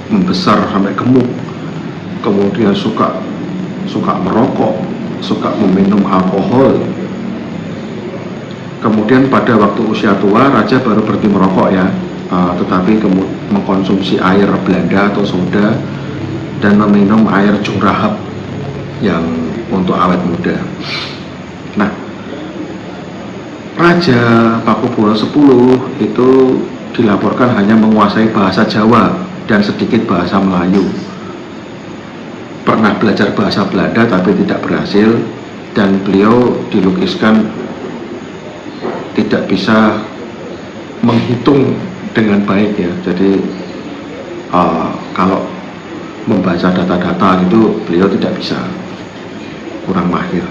membesar sampai gemuk, kemudian suka merokok, suka meminum alkohol. Kemudian pada waktu usia tua raja baru berhenti merokok ya, tetapi mengkonsumsi air Belanda atau soda dan meminum air Jurahap yang untuk awet muda. Nah, Raja Pakubuwono X itu dilaporkan hanya menguasai bahasa Jawa dan sedikit bahasa Melayu. Pernah belajar bahasa Belanda tapi tidak berhasil, dan beliau dilukiskan tidak bisa menghitung dengan baik ya. Jadi kalau membaca data-data gitu beliau tidak bisa, kurang mahir.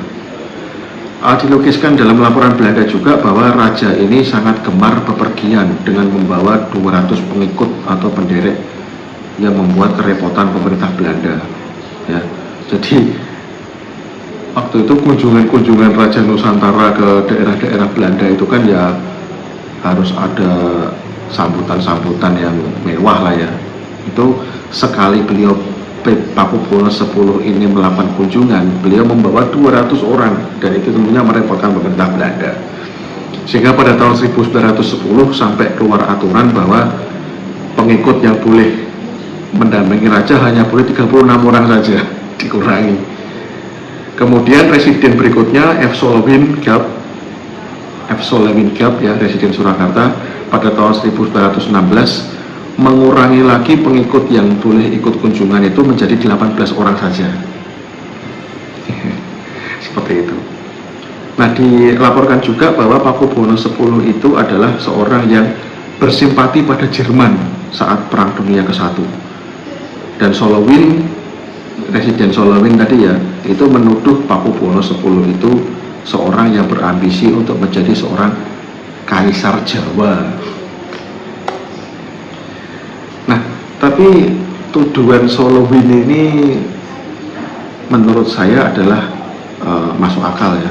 Dilukiskan dalam laporan Belanda juga bahwa raja ini sangat gemar bepergian dengan membawa 200 pengikut atau penderek yang membuat kerepotan pemerintah Belanda ya. Jadi waktu itu kunjungan Raja Nusantara ke daerah-daerah Belanda itu kan ya harus ada sambutan-sambutan yang mewah lah ya. Itu sekali beliau Pakubuwono X ini melakukan kunjungan, beliau membawa 200 orang, dan itu tentunya merepotkan pemerintah Belanda. Sehingga pada tahun 1910 sampai keluar aturan bahwa pengikut yang boleh mendampingi raja hanya boleh 36 orang saja, dikurangi. Kemudian residen berikutnya F. Solowin Gap ya, residen Surakarta, pada tahun 1916 mengurangi lagi pengikut yang boleh ikut kunjungan itu menjadi 18 orang saja. Seperti itu. Nah, dilaporkan juga bahwa Pakubuwono X itu adalah seorang yang bersimpati pada Jerman saat Perang Dunia ke-1. Dan Residen Solowin tadi ya, itu menuduh Pakubuwono X itu seorang yang berambisi untuk menjadi seorang kaisar Jawa. Nah, tapi tuduhan Solowin ini menurut saya adalah masuk akal ya,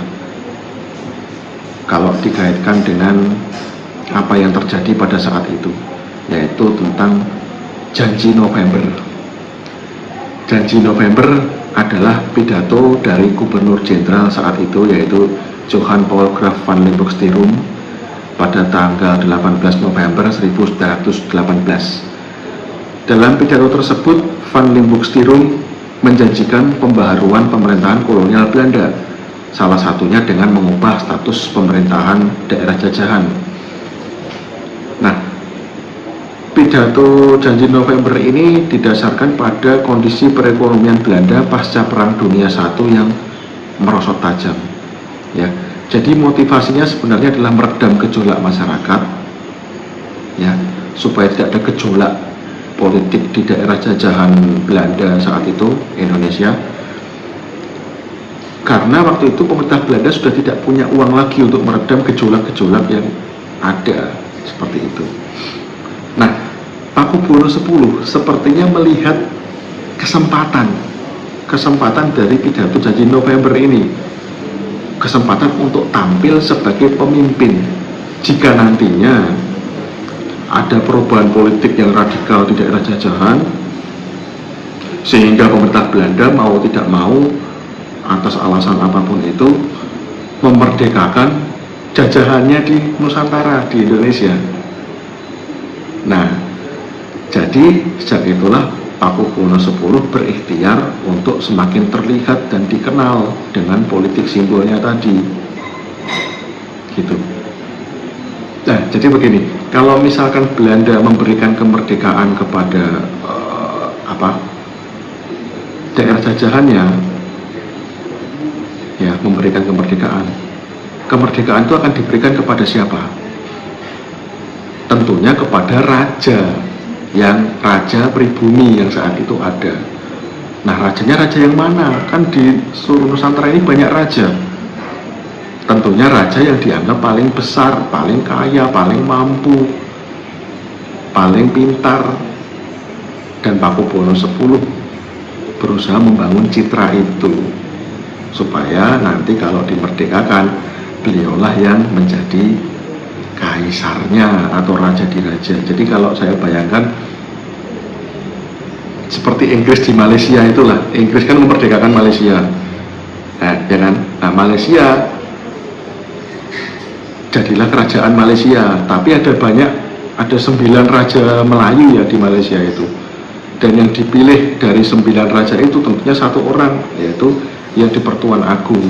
kalau dikaitkan dengan apa yang terjadi pada saat itu, yaitu tentang Janji November. Janji November adalah pidato dari Gubernur Jenderal saat itu, yaitu Johan Paul Graaf van Limburg-Stirum pada tanggal 18 November 1918. Dalam pidato tersebut, van Limburg-Stirum menjanjikan pembaharuan pemerintahan kolonial Belanda, salah satunya dengan mengubah status pemerintahan daerah jajahan. Nah, pidato Janji November ini didasarkan pada kondisi perekonomian Belanda pasca Perang Dunia I yang merosot tajam. Ya, jadi motivasinya sebenarnya adalah meredam gejolak masyarakat, ya, supaya tidak ada gejolak politik di daerah jajahan Belanda saat itu, Indonesia. Karena waktu itu pemerintah Belanda sudah tidak punya uang lagi untuk meredam gejolak-gejolak yang ada, seperti itu. Nah, Pakubuwono X sepertinya melihat kesempatan dari pidato janji November ini, kesempatan untuk tampil sebagai pemimpin jika nantinya ada perubahan politik yang radikal di daerah jajahan, sehingga pemerintah Belanda mau tidak mau atas alasan apapun itu memerdekakan jajahannya di Nusantara, di Indonesia. Nah, jadi sejak itulah Pakubuwono X berikhtiar untuk semakin terlihat dan dikenal dengan politik simbolnya tadi, gitu. Nah, jadi begini, kalau misalkan Belanda memberikan kemerdekaan kepada daerah jajahannya, ya, memberikan kemerdekaan itu akan diberikan kepada siapa? Tentunya kepada raja, raja pribumi yang saat itu ada. Nah, rajanya raja yang mana? Kan di seluruh Nusantara ini banyak raja. Tentunya raja yang dianggap paling besar, paling kaya, paling mampu, paling pintar. Dan Pakubuwono X berusaha membangun citra itu, supaya nanti kalau dimerdekakan, beliaulah yang menjadi kaisarnya atau raja di raja. Jadi kalau saya bayangkan seperti Inggris di Malaysia itulah. Inggris kan memerdekakan Malaysia, ya kan? Nah, Malaysia jadilah kerajaan Malaysia, tapi ada 9 raja Melayu ya di Malaysia itu. Dan yang dipilih dari 9 raja itu tentunya satu orang, yaitu yang di Pertuan Agung.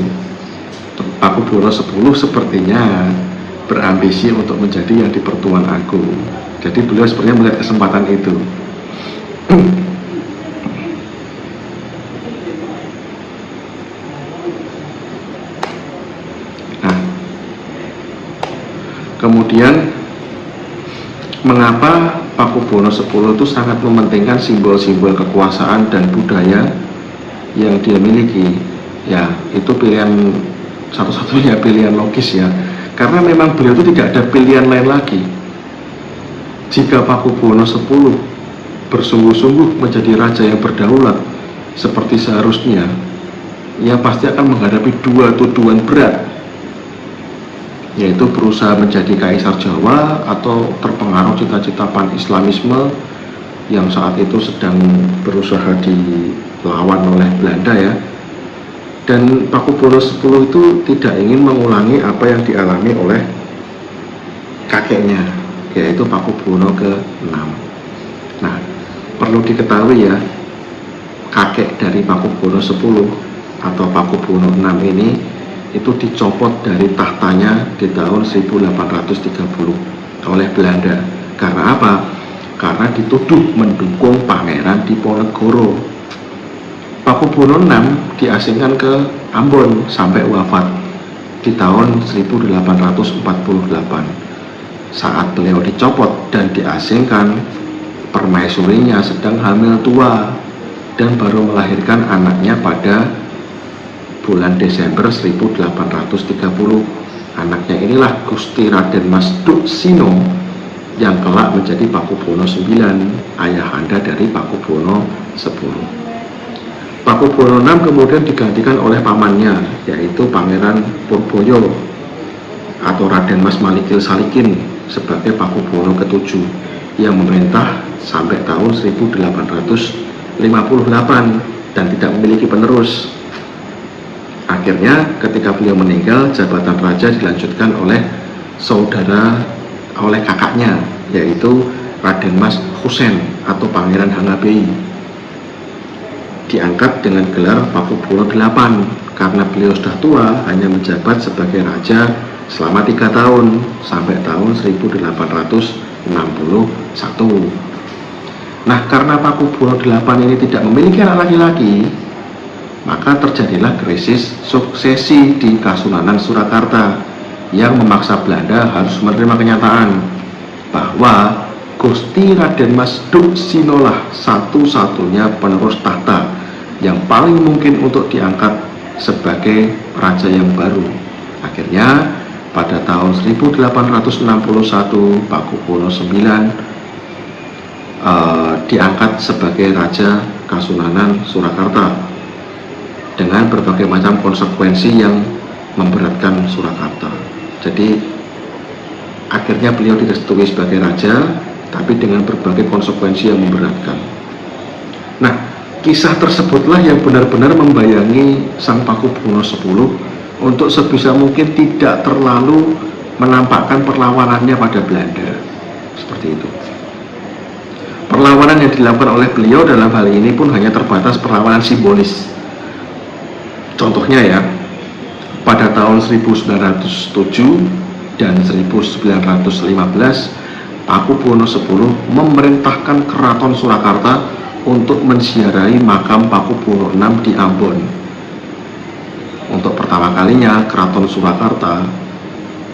Pakubuwono X sepertinya berambisi untuk menjadi yang di Pertuan Agung. Jadi beliau sebenarnya melihat kesempatan itu. Nah, kemudian mengapa Pakubuwono X itu sangat mementingkan simbol-simbol kekuasaan dan budaya yang dia miliki? Ya, itu pilihan satu-satunya pilihan logis ya, karena memang beliau itu tidak ada pilihan lain lagi. Jika Pakubuwono X bersungguh-sungguh menjadi raja yang berdaulat seperti seharusnya, ia pasti akan menghadapi 2 tuduhan berat, yaitu berusaha menjadi kaisar Jawa atau terpengaruh cita-cita pan-Islamisme yang saat itu sedang berusaha dilawan oleh Belanda ya. Dan Pakubuwono X itu tidak ingin mengulangi apa yang dialami oleh kakeknya, yaitu Pakubuwono ke-6. Nah, perlu diketahui ya, kakek dari Pakubuwono X atau Pakubuwono VI ini itu dicopot dari tahtanya di tahun 1830 oleh Belanda. Karena apa? Karena dituduh mendukung Pangeran Diponegoro. Pakubuwono VI diasingkan ke Ambon sampai wafat di tahun 1848. Saat beliau dicopot dan diasingkan, permaisurinya sedang hamil tua dan baru melahirkan anaknya pada bulan Desember 1830. Anaknya inilah Gusti Raden Mas Duksino yang kelak menjadi Pakubuwono IX, ayahanda dari Pakubuwono X. Pakubuwono VI kemudian digantikan oleh pamannya, yaitu Pangeran Purboyo atau Raden Mas Malikil Salikin sebagai Pakubuwono ke-7 yang memerintah sampai tahun 1858 dan tidak memiliki penerus. Akhirnya ketika beliau meninggal, jabatan raja dilanjutkan oleh kakaknya, yaitu Raden Mas Husein atau Pangeran Hangabei. Diangkat dengan gelar Pakubuwono VIII karena beliau sudah tua, hanya menjabat sebagai raja selama 3 tahun sampai tahun 1861. Nah, karena Pakubuwono VIII ini tidak memiliki anak laki-laki, maka terjadilah krisis suksesi di Kasunanan Surakarta yang memaksa Belanda harus menerima kenyataan bahwa Gusti Raden Mas Duksinolah satu-satunya penerus tahta yang paling mungkin untuk diangkat sebagai raja yang baru. Akhirnya pada tahun 1861 Pakubuwono IX diangkat sebagai Raja Kasunanan Surakarta dengan berbagai macam konsekuensi yang memberatkan Surakarta. Jadi akhirnya beliau direstui sebagai raja, tapi dengan berbagai konsekuensi yang memberatkan. Nah, kisah tersebutlah yang benar-benar membayangi Sang Pakubuwono X untuk sebisa mungkin tidak terlalu menampakkan perlawanannya pada Belanda. Seperti itu. Perlawanan yang dilakukan oleh beliau dalam hal ini pun hanya terbatas perlawanan simbolis. Contohnya ya, pada tahun 1907 dan 1915 Pakubuwono X memerintahkan Keraton Surakarta untuk menziarahi makam Pakubuwono VI di Ambon. Untuk pertama kalinya Keraton Surakarta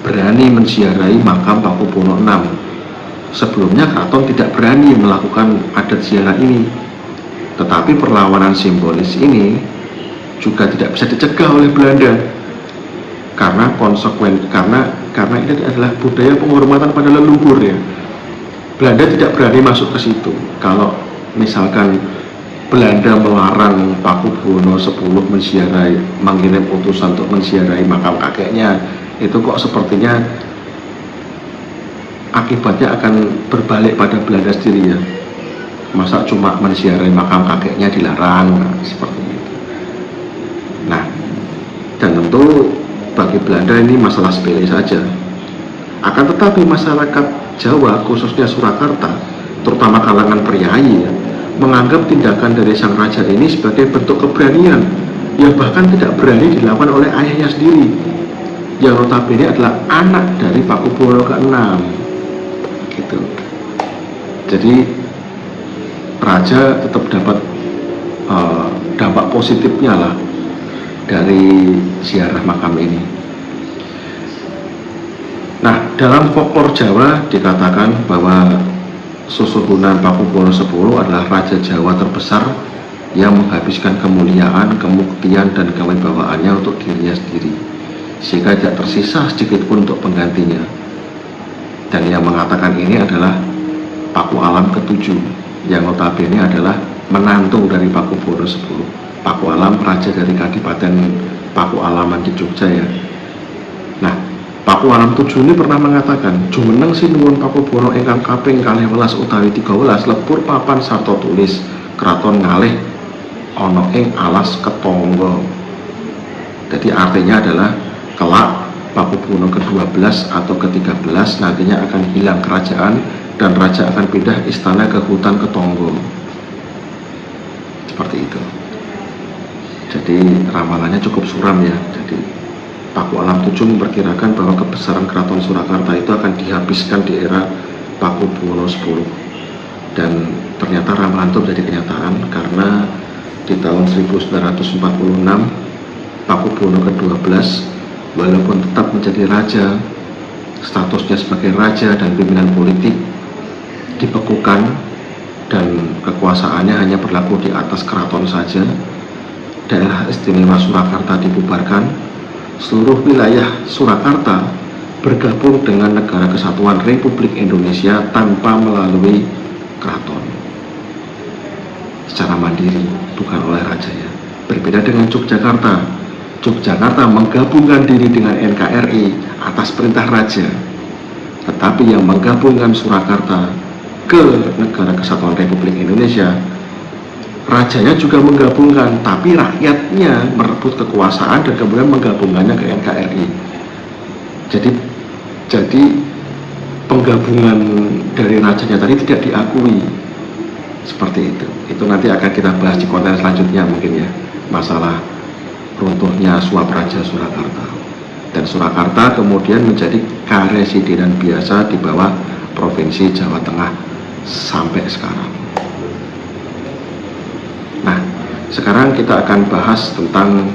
berani menziarahi makam Pakubuwono VI. Sebelumnya Keraton tidak berani melakukan adat ziarah ini. Tetapi perlawanan simbolis ini juga tidak bisa dicegah oleh Belanda karena karena ini adalah budaya penghormatan pada leluhur ya. Belanda tidak berani masuk ke situ. Kalau misalkan Belanda melarang Pakubuwono X mengirim utusan untuk menziarahi makam kakeknya, itu kok sepertinya akibatnya akan berbalik pada Belanda sendiri ya. Masa cuma menziarahi makam kakeknya dilarang, seperti itu. Nah, dan tentu bagi Belanda ini masalah sepele saja. Akan tetapi masyarakat Jawa, khususnya Surakarta, terutama kalangan priayi ya, menganggap tindakan dari sang raja ini sebagai bentuk keberanian yang bahkan tidak berani dilakukan oleh ayahnya sendiri, yang notabene adalah anak dari Pakubuwono ke-6 gitu. Jadi raja tetap dapat dampak positifnya lah dari ziarah makam ini. Nah, dalam folklor Jawa dikatakan bahwa Susuhunan Pakubuwono X adalah raja Jawa terbesar yang menghabiskan kemuliaan, kemuktian, dan kewibawaannya untuk dirinya sendiri, sehingga tidak tersisa sedikit pun untuk penggantinya. Dan yang mengatakan ini adalah Paku Alam ke-7, yang notabene adalah menantu dari Pakubuwono X. Paku Alam raja dari Kadipaten Paku Alaman di Jogja ya. Nah, Paku Alam 7 ini pernah mengatakan, jumeneng sinuwun Pakubuwono ingkang kaping 12 utawi 13 lebur papan sarta tulis kraton ngalih ana ing alas ketangga. Jadi artinya adalah kelak Pakubuwono ke-12 atau ke-13 nantinya akan hilang kerajaan dan raja akan pindah istana ke hutan Ketonggo. Seperti itu. Jadi ramalannya cukup suram ya. Jadi Paku Alam 7 memperkirakan bahwa kebesaran Keraton Surakarta itu akan dihabiskan di era Pakubuwono X. Dan ternyata ramalan itu menjadi kenyataan karena di tahun 1946 Pakubuwono ke-12 walaupun tetap menjadi raja, statusnya sebagai raja dan pimpinan politik dibekukan dan kekuasaannya hanya berlaku di atas keraton saja. Daerah istimewa Surakarta dibubarkan, seluruh wilayah Surakarta bergabung dengan Negara Kesatuan Republik Indonesia tanpa melalui keraton, secara mandiri, bukan oleh rajanya. Berbeda dengan Yogyakarta, Yogyakarta menggabungkan diri dengan NKRI atas perintah raja, tetapi yang menggabungkan Surakarta ke Negara Kesatuan Republik Indonesia, rajanya juga menggabungkan, tapi rakyatnya merebut kekuasaan dan kemudian menggabungkannya ke NKRI. Jadi penggabungan dari rajanya tadi tidak diakui. Seperti itu. Itu nanti akan kita bahas di konten selanjutnya mungkin ya, masalah runtuhnya suap Raja Surakarta. Dan Surakarta kemudian menjadi karesidenan biasa di bawah Provinsi Jawa Tengah sampai sekarang. Nah, sekarang kita akan bahas tentang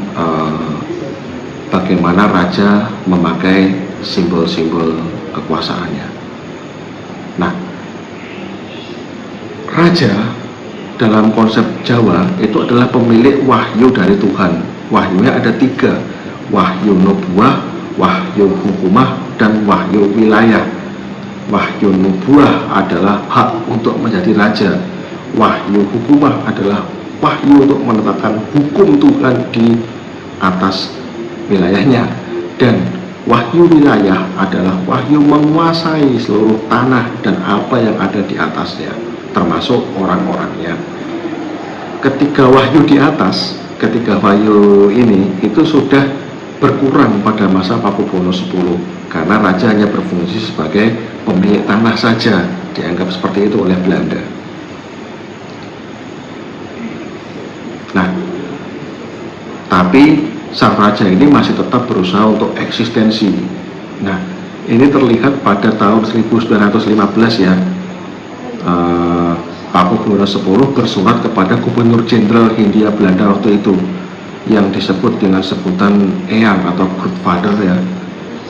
bagaimana raja memakai simbol-simbol kekuasaannya. Nah, Raja dalam konsep Jawa itu adalah pemilik wahyu dari Tuhan. Wahyunya ada 3, wahyu nubuah, wahyu hukumah, dan wahyu wilayah. Wahyu nubuah adalah hak untuk menjadi raja. Wahyu hukumah adalah wahyu untuk menetapkan hukum Tuhan di atas wilayahnya. Dan wahyu wilayah adalah wahyu menguasai seluruh tanah dan apa yang ada di atasnya, termasuk orang-orangnya. Ketika wahyu di atas, ketika wahyu ini itu sudah berkurang pada masa Pakubuwono X, karena raja hanya berfungsi sebagai pemilik tanah saja, dianggap seperti itu oleh Belanda. Nah, tapi sang raja ini masih tetap berusaha untuk eksistensi. Nah, ini terlihat pada tahun 1915 ya. Pakubuwono X bersurat kepada Gubernur Jenderal Hindia Belanda waktu itu, yang disebut dengan sebutan Eyang atau Grootvader ya.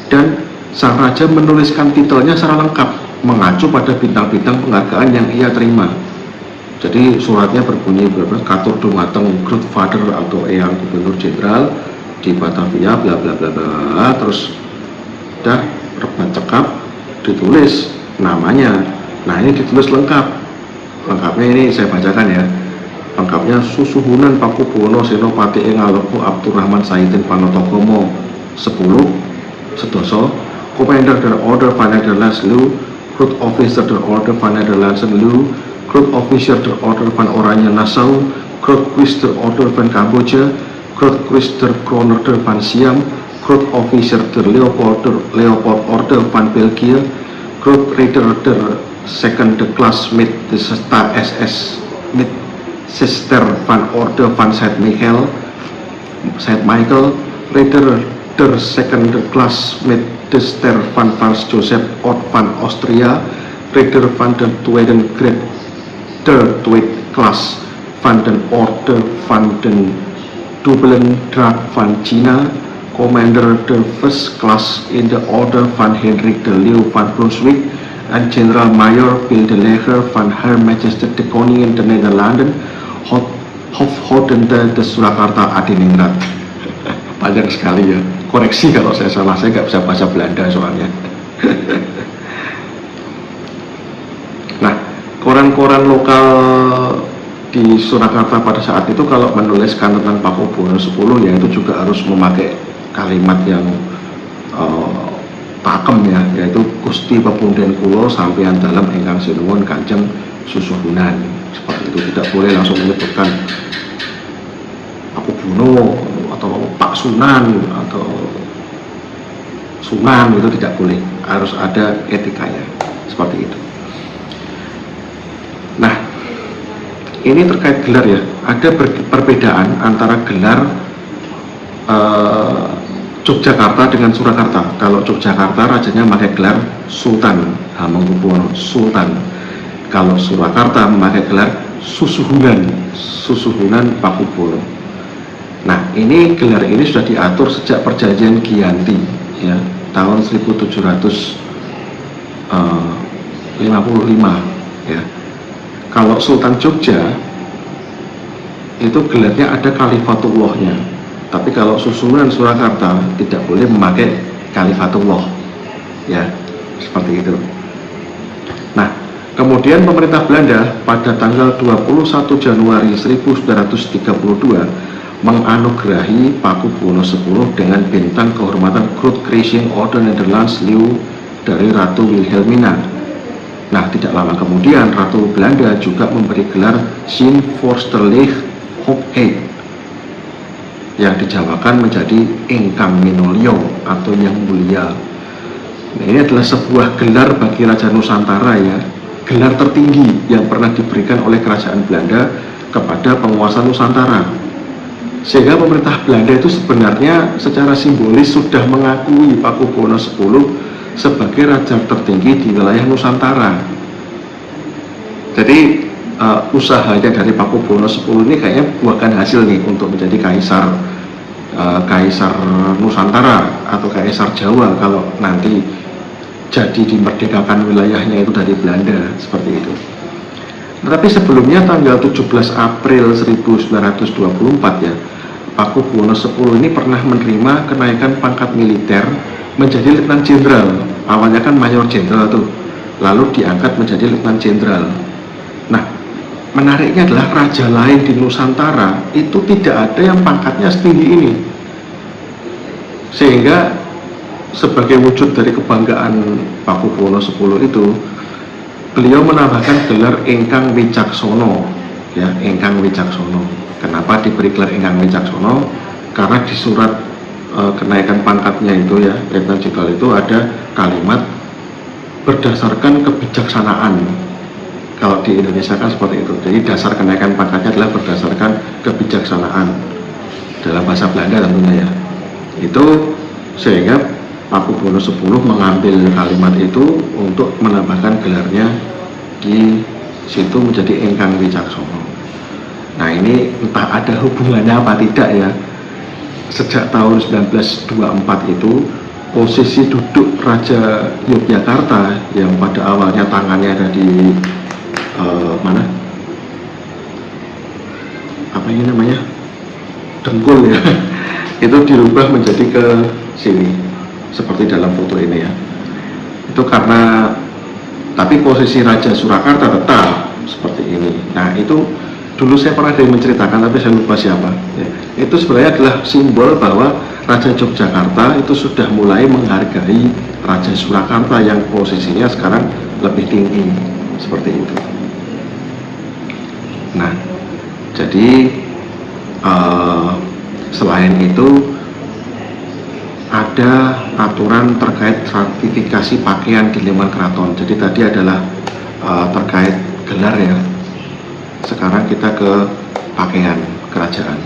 Dan sang raja menuliskan titelnya secara lengkap, mengacu pada bintang-bintang penghargaan yang ia terima. Jadi suratnya berbunyi Katur Dumateng Grootvader atau Eyang Gubernur Jenderal di Batavia bla bla bla bla, terus udah rebat cekap ditulis namanya. Nah, ini ditulis lengkap. Lengkapnya ini saya bacakan ya. Lengkapnya Susuhunan Pakubuwono Senopati ing Aloku Abdurrahman Saidin Panotogomo 10 Sedoso, Commander der Order van Nederlands Lu, Groot Officer der Order van Nederlandse Lu, Groot Officer der Order van Oranje Nassau, Groot Kwister Order van Kamboja, Groot Kwister Kroner van Siam, Groot Officer der Leopold Order van België, Groot Ridder der Second Class met de Star SS met Sister van Orde van Saint Michael, Ridder der Second Class met de Ster van Frans Joseph Ott van Austria, Ridder van de Tweede Grade der Tweede Class van den Orde van den Dubbelen Draak van China, Commander der First Class in the Order van Hendrik de Leeuw van Brunswick, en Generaal-Mayor Bill de Leger van Her Majesty de Koningin de Nederlanden, Hofhoudende de Surakarta Adiningrat. Panjang sekali ya, koreksi kalau saya salah, saya nggak bisa bahasa Belanda soalnya. Nah, koran-koran lokal di Surakarta pada saat itu kalau menuliskan tentang Pakubuwono X ya itu juga harus memakai kalimat yang pakem ya, yaitu Gusti Pepunden Kulo sampeyan dalem ingkang sinuwun Kanjeng Susuhunan. Seperti itu, tidak boleh langsung menyebutkan Pakubuwono atau Pak Sunan atau Sunan, itu tidak boleh, harus ada etikanya seperti itu. Nah, ini terkait gelar ya, ada perbedaan antara gelar Yogyakarta dengan Surakarta. Kalau Yogyakarta rajanya memakai gelar Sultan Hamengkubuwono Sultan. Kalau Surakarta memakai gelar Susuhunan, Susuhunan Pakubuwono. Nah, ini gelar ini sudah diatur sejak perjanjian Giyanti ya, tahun 1755 ya. Kalau Sultan Jogja itu gelarnya ada Kalifatullahnya. Tapi kalau Susuhunan Surakarta tidak boleh memakai Kalifatullah ya, seperti itu. Nah, kemudian pemerintah Belanda pada tanggal 21 Januari 1932 menganugerahi Pakubuwono X dengan bintang kehormatan Groot Kruising Orde Nederlands Leeuw dari Ratu Wilhelmina. Nah, tidak lama kemudian Ratu Belanda juga memberi gelar Zijn Vorstelijk Hoogheid yang dijawakan menjadi Ingkang Minulya atau yang mulia. Nah, ini adalah sebuah gelar bagi Raja Nusantara ya, gelar tertinggi yang pernah diberikan oleh Kerajaan Belanda kepada penguasa Nusantara. Sehingga pemerintah Belanda itu sebenarnya secara simbolis sudah mengakui Pakubuwono X sebagai raja tertinggi di wilayah Nusantara. Jadi usahanya dari Pakubuwono X ini kayaknya buahkan hasil nih untuk menjadi kaisar Nusantara atau kaisar Jawa kalau nanti jadi dimerdekakan wilayahnya itu dari Belanda, seperti itu. Tetapi sebelumnya tanggal 17 April 1924 ya, Pakubuwono X ini pernah menerima kenaikan pangkat militer menjadi Letnan Jenderal. Awalnya kan Mayor Jenderal tuh, lalu diangkat menjadi Letnan Jenderal. Nah, menariknya adalah raja lain di Nusantara itu tidak ada yang pangkatnya setinggi ini. Sehingga sebagai wujud dari kebanggaan Pakubuwono X itu, beliau menambahkan gelar Ingkang Wicaksono, ya, Ingkang Wicaksono. Kenapa diberi gelar Ingkang Wicaksono? Karena di surat kenaikan pangkatnya itu ya, Letnan Jenderal itu ada kalimat berdasarkan kebijaksanaan. Kalau di Indonesia kan seperti itu. Jadi dasar kenaikan pangkatnya adalah berdasarkan kebijaksanaan dalam bahasa Belanda tentunya ya. Itu sehingga Pakubuwono X mengambil kalimat itu untuk menambahkan gelarnya di situ menjadi Ingkang Wicaksono. Nah, ini entah ada hubungannya apa tidak ya. Sejak tahun 1924 itu posisi duduk Raja Yogyakarta yang pada awalnya tangannya ada di mana? Apa ini namanya? Dengkul ya. Itu dirubah menjadi ke sini seperti dalam foto ini ya. Itu karena, tapi posisi Raja Surakarta tetap seperti ini. Nah, itu dulu saya pernah ada yang menceritakan tapi saya lupa siapa ya. Itu sebenarnya adalah simbol bahwa Raja Yogyakarta itu sudah mulai menghargai Raja Surakarta yang posisinya sekarang lebih tinggi seperti itu. Nah, jadi selain itu ada aturan terkait sertifikasi pakaian di lingkungan keraton. Jadi tadi adalah terkait gelar ya. Sekarang kita ke pakaian kerajaan.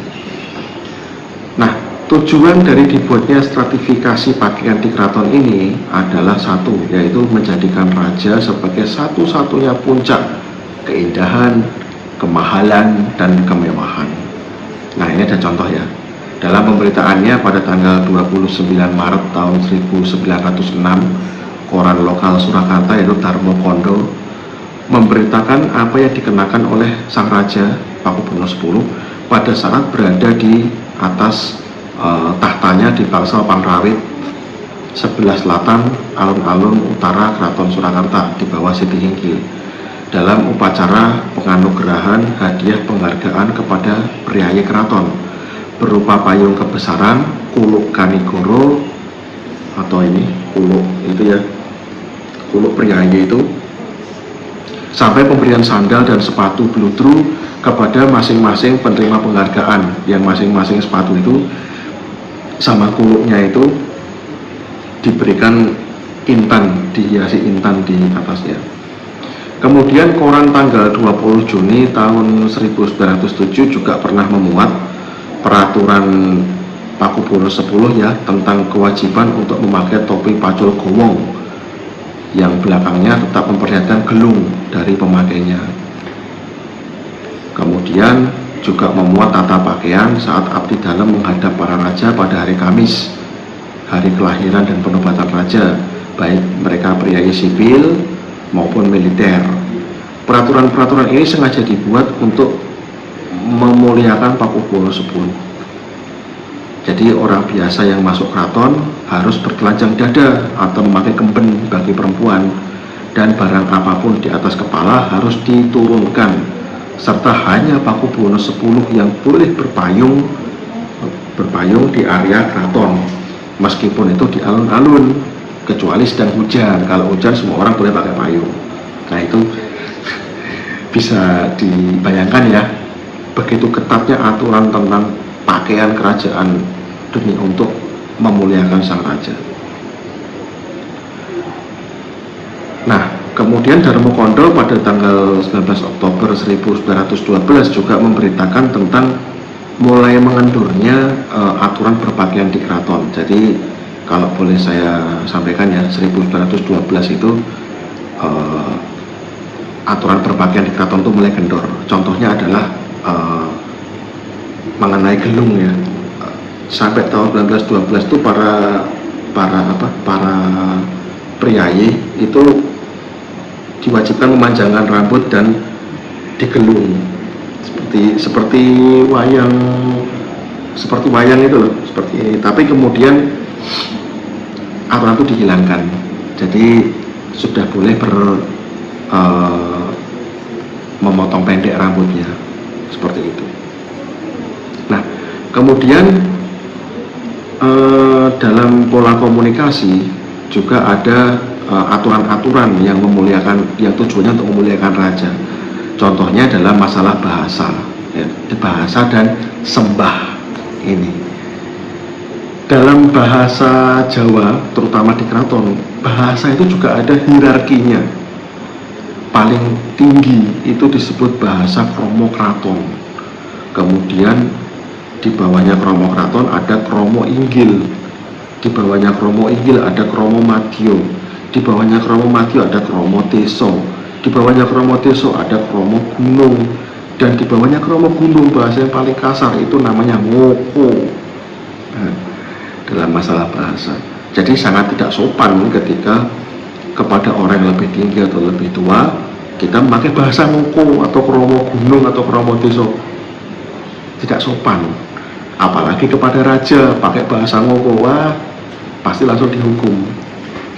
Nah, tujuan dari dibuatnya stratifikasi pakaian di keraton ini adalah satu, yaitu menjadikan raja sebagai satu-satunya puncak keindahan, kemahalan, dan kemewahan. Nah, ini ada contoh ya. Dalam pemberitaannya pada tanggal 29 Maret tahun 1906, koran lokal Surakarta yaitu Dharma Kondo memberitakan apa yang dikenakan oleh sang raja Pakubuwono X pada saat berada di atas tahtanya di Bangsal Pangrawit sebelah selatan alun-alun utara Keraton Surakarta di bawah Siti Hingkil dalam upacara penganugerahan hadiah penghargaan kepada priyayi keraton berupa payung kebesaran, kuluk kanigoro atau ini kuluk itu ya, kuluk priyayi itu, sampai pemberian sandal dan sepatu bludru kepada masing-masing penerima penghargaan, yang masing-masing sepatu itu sama kuluknya itu diberikan intan, dihiasi intan di atasnya. Kemudian koran tanggal 20 Juni tahun 1907 juga pernah memuat peraturan Pakubuwono X ya tentang kewajiban untuk memakai topi pacul gowong yang belakangnya tetap memperlihatkan gelung dari pemakainya. Kemudian juga memuat tata pakaian saat abdi dalam menghadap para raja pada hari Kamis, hari kelahiran dan penobatan raja, baik mereka priyayi sipil maupun militer. Peraturan-peraturan ini sengaja dibuat untuk memuliakan Pakubuwono X. Jadi orang biasa yang masuk keraton harus bertelanjang dada atau memakai kemben bagi perempuan, dan barang apapun di atas kepala harus diturunkan, serta hanya Pakubuwono X yang boleh berpayung di area keraton, meskipun itu di alun-alun, kecuali sedang hujan. Kalau hujan semua orang boleh pakai payung. Nah, itu bisa dibayangkan ya, begitu ketatnya aturan tentang pakaian kerajaan demi untuk memuliakan sang raja. Nah, kemudian Dharma Kondo pada tanggal 19 Oktober 1912 juga memberitakan tentang mulai mengendurnya aturan berpakaian di keraton. Jadi kalau boleh saya sampaikan ya, 1912 itu aturan berpakaian di keraton itu mulai kendor. Contohnya adalah mengenai gelung ya. Sampai tahun 1912 itu para priyayi itu diwajibkan memanjangkan rambut dan digelung seperti wayang itu loh, seperti ini. Tapi kemudian aturan itu dihilangkan, jadi sudah boleh memotong pendek rambutnya seperti itu. Nah, kemudian dalam pola komunikasi juga ada aturan-aturan yang tujuannya untuk memuliakan raja. Contohnya adalah masalah bahasa, ya, bahasa dan sembah ini. Dalam bahasa Jawa, terutama di keraton, bahasa itu juga ada hierarkinya. Paling tinggi itu disebut bahasa kromo kraton. Kemudian di bawahnya kromo kraton ada kromo inggil. Di bawahnya kromo inggil ada kromo madya. Di bawahnya kromo madya ada kromo teso. Di bawahnya kromo teso ada kromo gunung. Dan di bawahnya kromo gunung, bahasa yang paling kasar itu namanya ngoko. Nah, dalam masalah bahasa, jadi sangat tidak sopan ketika kepada orang yang lebih tinggi atau lebih tua kita memakai bahasa ngoko atau kromo gunung atau kromo teso. Tidak sopan. Apalagi kepada raja pakai bahasa ngoko, wah pasti langsung dihukum.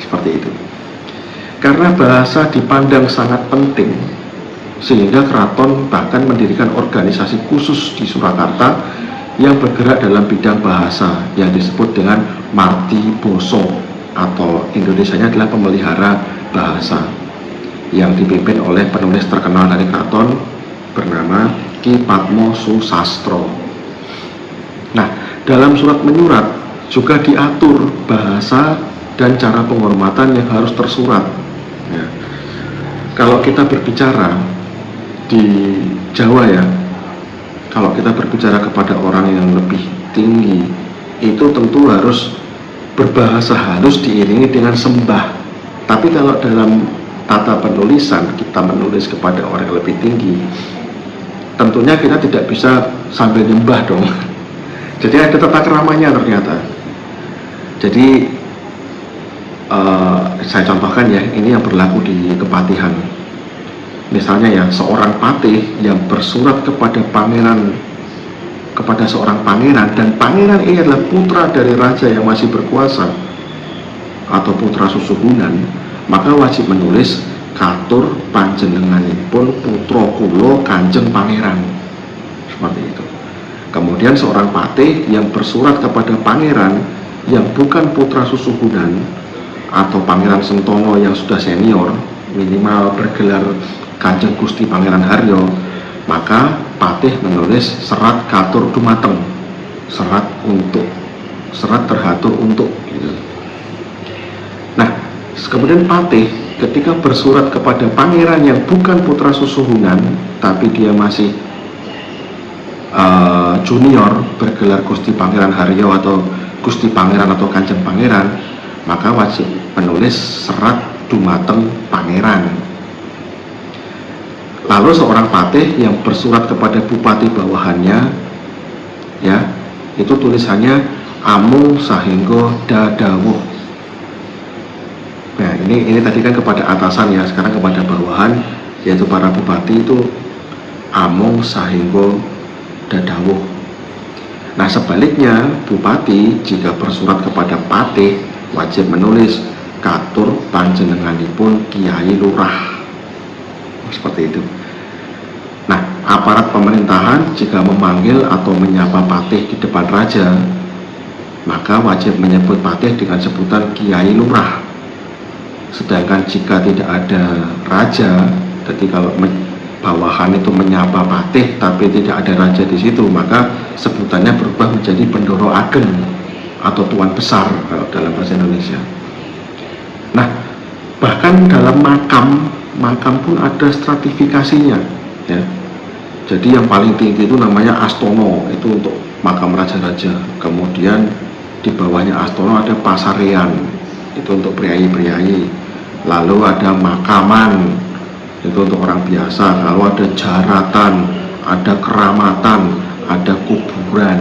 Seperti itu. Karena bahasa dipandang sangat penting, sehingga keraton bahkan mendirikan organisasi khusus di Surakarta yang bergerak dalam bidang bahasa yang disebut dengan Marti Boso, atau Indonesianya adalah pemelihara bahasa, yang dipimpin oleh penulis terkenal dari keraton bernama Ki Padmo Susastro. Nah, dalam surat menyurat juga diatur bahasa dan cara penghormatan yang harus tersurat. Ya. Kalau kita berbicara di Jawa ya, kalau kita berbicara kepada orang yang lebih tinggi, itu tentu harus berbahasa halus diiringi dengan sembah. Tapi kalau dalam tata penulisan kita menulis kepada orang yang lebih tinggi, tentunya kita tidak bisa sambil nyembah dong. Jadi ada tata keramanya ternyata. Jadi saya contohkan ya, ini yang berlaku di kepatihan. Misalnya ya, seorang patih yang bersurat kepada seorang pangeran, dan pangeran ini adalah putra dari raja yang masih berkuasa atau putra susuhunan, maka wajib menulis katur panjenenganipun putra kula Kanjeng Pangeran, seperti itu. Kemudian seorang patih yang bersurat kepada pangeran yang bukan putra susuhunan atau Pangeran Sentono yang sudah senior, minimal bergelar Kanjeng Gusti Pangeran Haryo, maka patih menulis serat katur dumateng, serat terhatur untuk gitu. Nah, kemudian patih ketika bersurat kepada pangeran yang bukan putra susuhunan tapi dia masih junior, bergelar Gusti Pangeran Haryo atau Gusti Pangeran atau Kanjeng Pangeran, maka wajib menulis serat dumateng pangeran. Lalu seorang patih yang bersurat kepada bupati bawahannya, ya, itu tulisannya amu sahenggo dadawuh. Nah, ini tadi kan kepada atasan ya, sekarang kepada bawahan, yaitu para bupati, itu amu sahenggo dadawuh. Nah, sebaliknya bupati jika bersurat kepada patih wajib menulis katur panjenenganipun Kiai Lurah, seperti itu. Nah, aparat pemerintahan jika memanggil atau menyapa patih di depan raja, maka wajib menyebut patih dengan sebutan Kiai Lurah. Sedangkan jika tidak ada raja, jadi kalau bawahan itu menyapa patih tapi tidak ada raja di situ, maka sebutannya berubah menjadi Bendoro Ageng atau Tuan Besar kalau dalam bahasa Indonesia. Nah, bahkan dalam makam pun ada stratifikasinya ya. Jadi yang paling tinggi itu namanya Astono, itu untuk makam raja-raja. Kemudian di bawahnya Astono ada Pasarean, itu untuk priayi-priayi. Lalu ada Makaman, itu untuk orang biasa. Lalu ada Jaratan, ada Keramatan, ada Kuburan.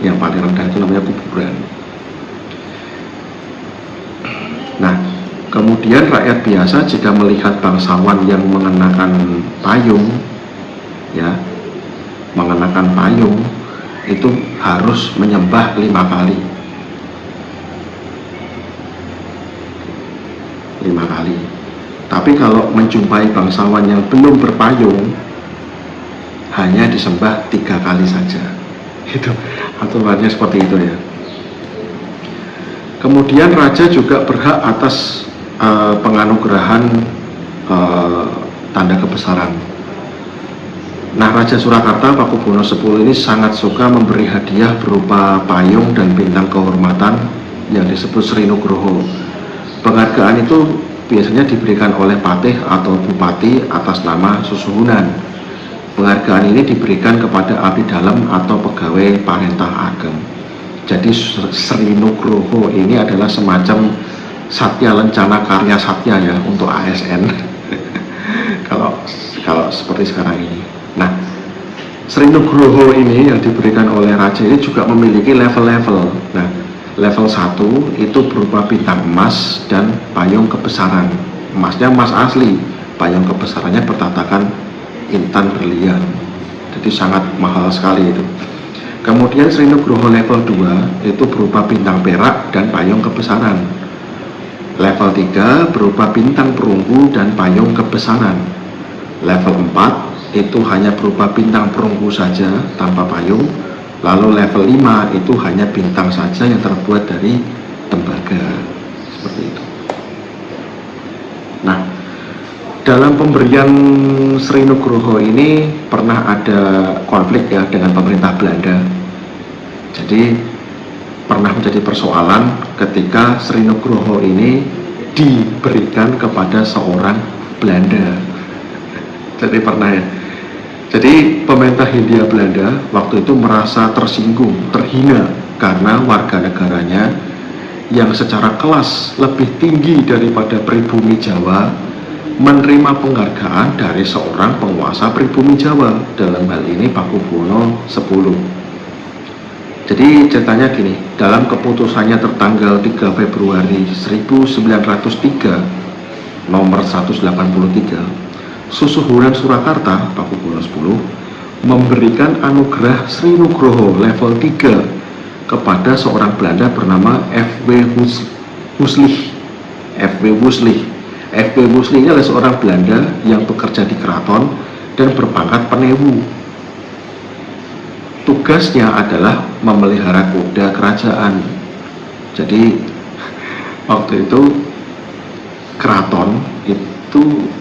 Yang paling rendah itu namanya kuburan. Nah, kemudian rakyat biasa jika melihat bangsawan yang mengenakan payung, menggunakan payung itu harus menyembah 5 kali. 5 kali. Tapi kalau menjumpai bangsawan yang belum berpayung, hanya disembah 3 kali saja. Itu aturannya seperti itu ya. Kemudian raja juga berhak atas penganugerahan tanda kebesaran. Nah, Raja Surakarta Pakubuwono X ini sangat suka memberi hadiah berupa payung dan bintang kehormatan yang disebut Sri Nugroho. Penghargaan itu biasanya diberikan oleh patih atau bupati atas nama susuhunan. Penghargaan ini diberikan kepada abdi dalam atau pegawai Parentah Ageng. Jadi Sri Nugroho ini adalah semacam Satya Lencana Karya Satya ya untuk ASN. kalau seperti sekarang ini. Nah, Sri Nugroho ini yang diberikan oleh raja ini juga memiliki level-level. Nah, level 1 itu berupa bintang emas dan payung kebesaran. Emasnya emas asli, payung kebesarannya bertatakan intan berlian. Jadi sangat mahal sekali itu. Kemudian Sri Nugroho level 2 itu berupa bintang perak dan payung kebesaran. Level 3 berupa bintang perunggu dan payung kebesaran. Level 4 itu hanya berupa bintang perunggu saja tanpa payung. Lalu level 5 itu hanya bintang saja yang terbuat dari tembaga. Seperti itu. Nah, dalam pemberian Sri Nugroho ini pernah ada konflik ya dengan pemerintah Belanda. Jadi pernah menjadi persoalan ketika Sri Nugroho ini diberikan kepada seorang Belanda. Jadi pernah ya. Jadi pemerintah Hindia Belanda waktu itu merasa tersinggung, terhina karena warga negaranya yang secara kelas lebih tinggi daripada pribumi Jawa menerima penghargaan dari seorang penguasa pribumi Jawa, dalam hal ini Pakubuwono X. Jadi ceritanya gini, dalam keputusannya tertanggal 3 Februari 1903 nomor 183, Susuhunan Surakarta Pakubuwono X memberikan anugerah Sri Nugroho level 3 kepada seorang Belanda bernama F.W. Wuslih. F.W. Wuslih ini adalah seorang Belanda yang bekerja di keraton dan berpangkat penewu. Tugasnya adalah memelihara kuda kerajaan. Jadi waktu itu keraton itu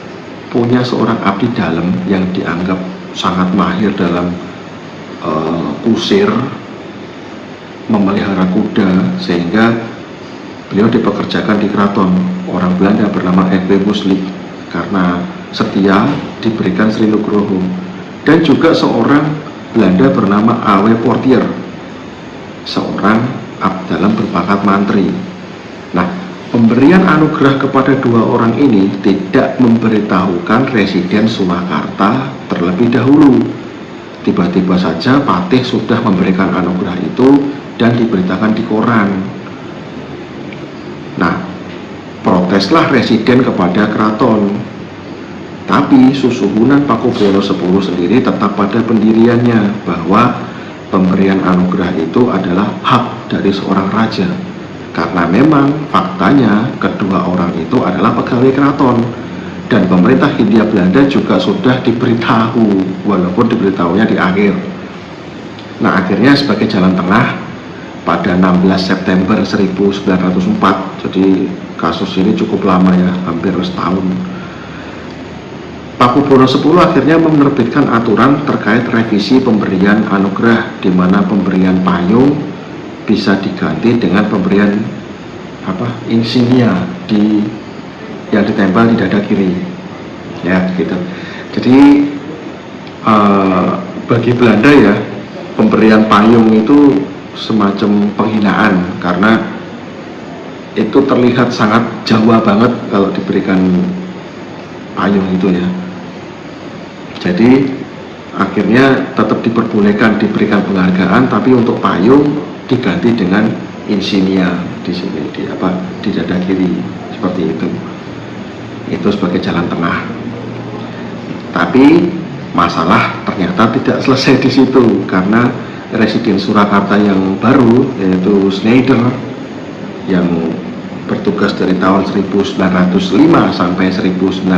punya seorang abdi dalam yang dianggap sangat mahir dalam kusir, memelihara kuda, sehingga beliau dipekerjakan di keraton. Orang Belanda bernama F.W. Wuslih karena setia diberikan Sri Nugroho. Dan juga seorang Belanda bernama A.W. Portier, seorang abdi dalam berpangkat mantri. Nah, pemberian anugerah kepada dua orang ini tidak memberitahukan residen Surakarta terlebih dahulu. Tiba-tiba saja patih sudah memberikan anugerah itu dan diberitakan di koran. Nah, proteslah residen kepada keraton. Tapi Susuhunan Pakubuwono X sendiri tetap pada pendiriannya bahwa pemberian anugerah itu adalah hak dari seorang raja. Karena memang faktanya kedua orang itu adalah pegawai keraton dan pemerintah Hindia Belanda juga sudah diberitahu, walaupun diberitahunya di akhir. Nah, akhirnya sebagai jalan tengah pada 16 September 1904, jadi kasus ini cukup lama ya, hampir setahun, Pakubuwono X akhirnya menerbitkan aturan terkait revisi pemberian anugerah, di mana pemberian payung bisa diganti dengan pemberian insignia yang ditempel di dada kiri ya gitu. Jadi bagi Belanda ya, pemberian payung itu semacam penghinaan karena itu terlihat sangat Jawa banget kalau diberikan payung itu ya. Jadi akhirnya tetap diperbolehkan diberikan penghargaan, tapi untuk payung diganti dengan insignia di sini di dada kiri seperti itu. Itu sebagai jalan tengah. Tapi Masalah ternyata tidak selesai di situ, karena Residen Surakarta yang baru, yaitu Schneider, yang bertugas dari tahun 1905 sampai 1908,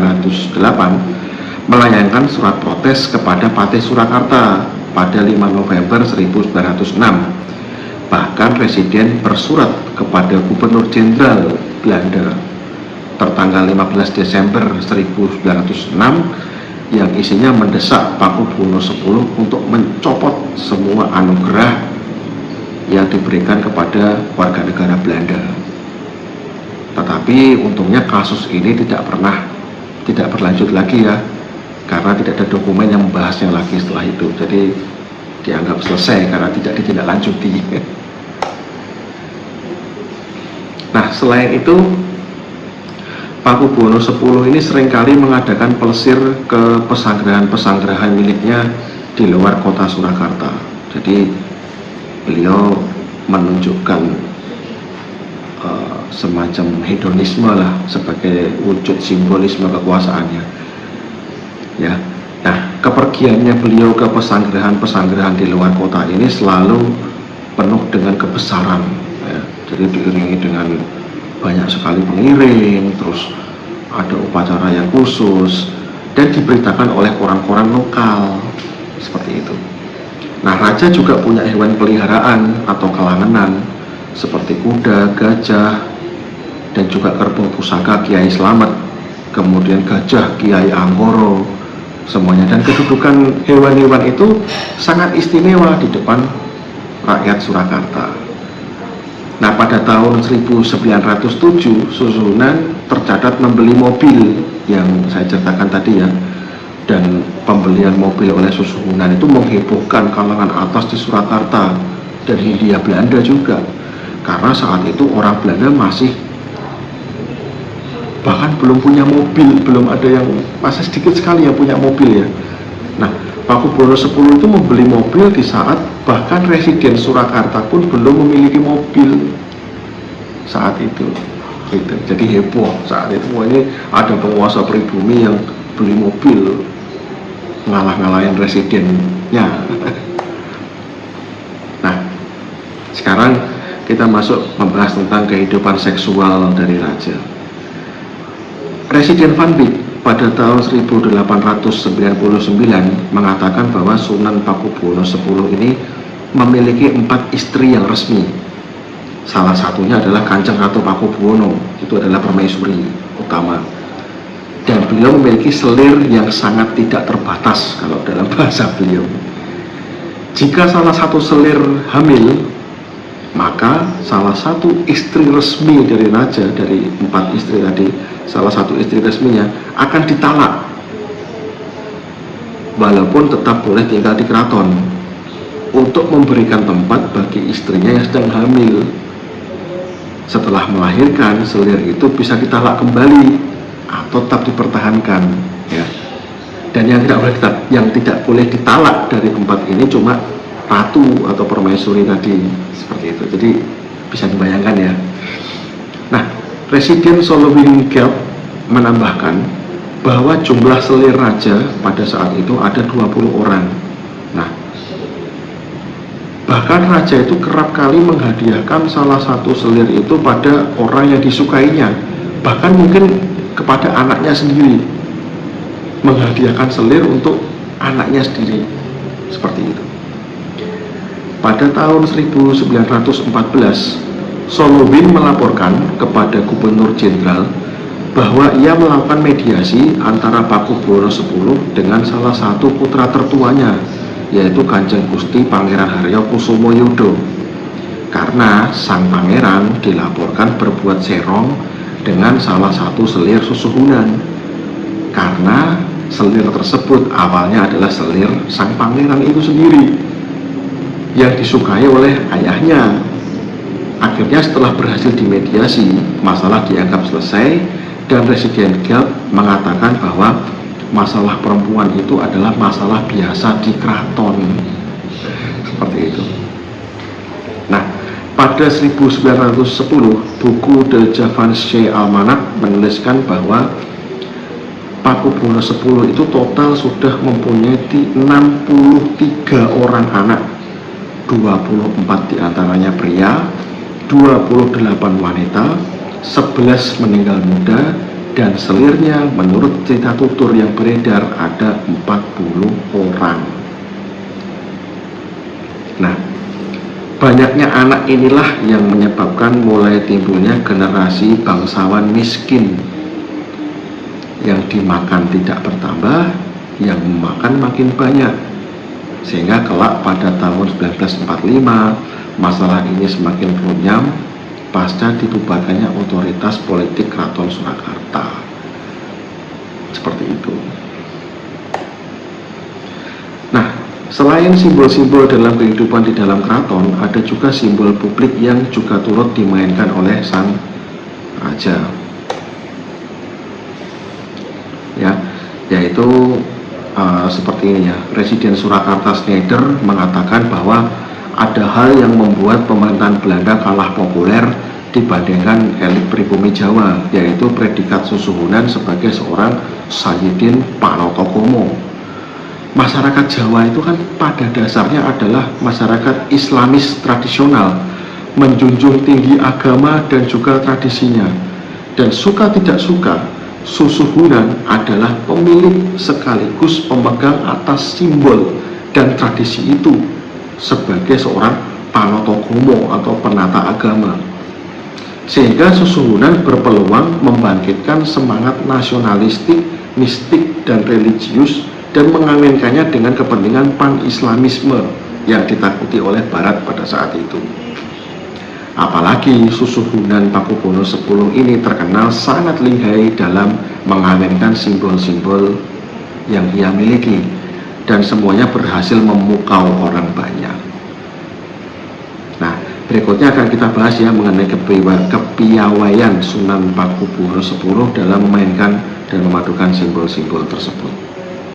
melayangkan surat protes kepada Patih Surakarta pada 5 November 1906. Bahkan Presiden bersurat kepada Gubernur Jenderal Belanda tertanggal 15 Desember 1906 yang isinya mendesak Pakubuwono X untuk mencopot semua anugerah yang diberikan kepada warga negara Belanda. Tetapi untungnya kasus ini tidak berlanjut lagi ya, karena tidak ada dokumen yang membahasnya lagi setelah itu. Jadi dianggap selesai karena tidak ditindaklanjuti. Nah, selain itu Pakubuwono X ini seringkali mengadakan pelesir ke pesanggrahan-pesanggrahan miliknya di luar kota Surakarta. Jadi beliau menunjukkan semacam hedonisme lah sebagai wujud simbolisme kekuasaannya. Ya, nah kepergiannya beliau ke pesanggrahan-pesanggrahan di luar kota ini selalu penuh dengan kebesaran. Ya. Jadi diiringi dengan banyak sekali pengiring, terus ada upacara yang khusus dan diberitakan oleh koran-koran lokal seperti itu. Nah, raja juga punya hewan peliharaan atau kelangenan seperti kuda, gajah, dan juga kerbau pusaka Kiai Slamet, kemudian gajah Kiai Anggoro, semuanya. Dan kedudukan hewan-hewan itu sangat istimewa di depan rakyat Surakarta. Nah, pada tahun 1907 Susuhunan tercatat membeli mobil yang saya ceritakan tadi ya, dan pembelian mobil oleh Susuhunan itu menghebohkan kalangan atas di Surakarta dan Hindia Belanda juga, karena saat itu orang Belanda bahkan belum punya mobil, belum ada yang, masih sedikit sekali yang punya mobil ya. Nah, Pakubuwono X itu membeli mobil di saat bahkan Residen Surakarta pun belum memiliki mobil saat itu. Gitu. Jadi heboh saat itu. Wah, ini ada penguasa pribumi yang beli mobil, ngalah-ngalahin residennya. Nah, sekarang kita masuk membahas tentang kehidupan seksual dari raja. Residen Van Beek pada tahun 1899 mengatakan bahwa Sunan Pakubuwono X ini memiliki 4 istri yang resmi. Salah satunya adalah Kanjeng Ratu Pakubuwono, itu adalah permaisuri utama. Dan beliau memiliki selir yang sangat tidak terbatas kalau dalam bahasa beliau. Jika salah satu selir hamil, maka salah satu istri resmi dari raja, dari 4 istri tadi, salah satu istri resminya akan ditalak, walaupun tetap boleh tinggal di keraton, untuk memberikan tempat bagi istrinya yang sedang hamil. Setelah melahirkan, selir itu bisa ditalak kembali atau tetap dipertahankan ya. Dan yang tidak boleh ditalak dari 4 ini cuma ratu atau permaisuri tadi, seperti itu. Jadi bisa dibayangkan ya. Nah, Residen Solowiningelt menambahkan bahwa jumlah selir raja pada saat itu ada 20 orang. Nah, bahkan raja itu kerap kali menghadiahkan salah satu selir itu pada orang yang disukainya, bahkan mungkin kepada anaknya sendiri, menghadiahkan selir untuk anaknya sendiri, seperti itu. Pada tahun 1914, Solowin melaporkan kepada Gubernur Jenderal bahwa ia melakukan mediasi antara Pakubuwono X dengan salah satu putra tertuanya, yaitu Kanjeng Gusti Pangeran Haryo Kusumo Yudo, karena sang pangeran dilaporkan berbuat serong dengan salah satu selir Susuhunan, karena selir tersebut awalnya adalah selir sang pangeran itu sendiri yang disukai oleh ayahnya. Akhirnya setelah berhasil dimediasi, masalah dianggap selesai dan Residen Gelt mengatakan bahwa masalah perempuan itu adalah masalah biasa di keraton, seperti itu. Nah, pada 1910 buku The Javansche Almanac menuliskan bahwa Pakubuwono X itu total sudah mempunyai 63 orang anak, 24 diantaranya pria, 28 wanita, 11 meninggal muda, dan selirnya menurut cerita tutur yang beredar ada 40 orang. Nah, banyaknya anak inilah yang menyebabkan mulai timbulnya generasi bangsawan miskin, yang dimakan tidak bertambah, yang memakan makin banyak, sehingga kelak pada tahun 1945 masalah ini semakin runyam pasca dibubarkannya otoritas politik Keraton Surakarta. Seperti itu. Nah, selain simbol-simbol dalam kehidupan di dalam keraton, ada juga simbol publik yang juga turut dimainkan oleh sang raja, ya, yaitu seperti ini ya. Presiden Surakarta Schneider mengatakan bahwa ada hal yang membuat pemerintahan Belanda kalah populer dibandingkan elit pribumi Jawa, yaitu predikat Susuhunan sebagai seorang Sayyidin Panotokomo. Masyarakat Jawa itu kan pada dasarnya adalah masyarakat Islamis tradisional, menjunjung tinggi agama dan juga tradisinya. Dan suka tidak suka, Susuhunan adalah pemilik sekaligus pemegang atas simbol dan tradisi itu sebagai seorang Panotokomo atau penata agama, sehingga Susuhunan berpeluang membangkitkan semangat nasionalistik, mistik, dan religius, dan mengawinkannya dengan kepentingan pan-islamisme yang ditakuti oleh Barat pada saat itu. Apalagi Susuhunan Pakubuwono X ini terkenal sangat lihai dalam mengawinkan simbol-simbol yang ia miliki, dan semuanya berhasil memukau orang banyak. Nah, berikutnya akan kita bahas ya mengenai kepiawaian Sunan Pakubuwono X dalam memainkan dan memadukan simbol-simbol tersebut.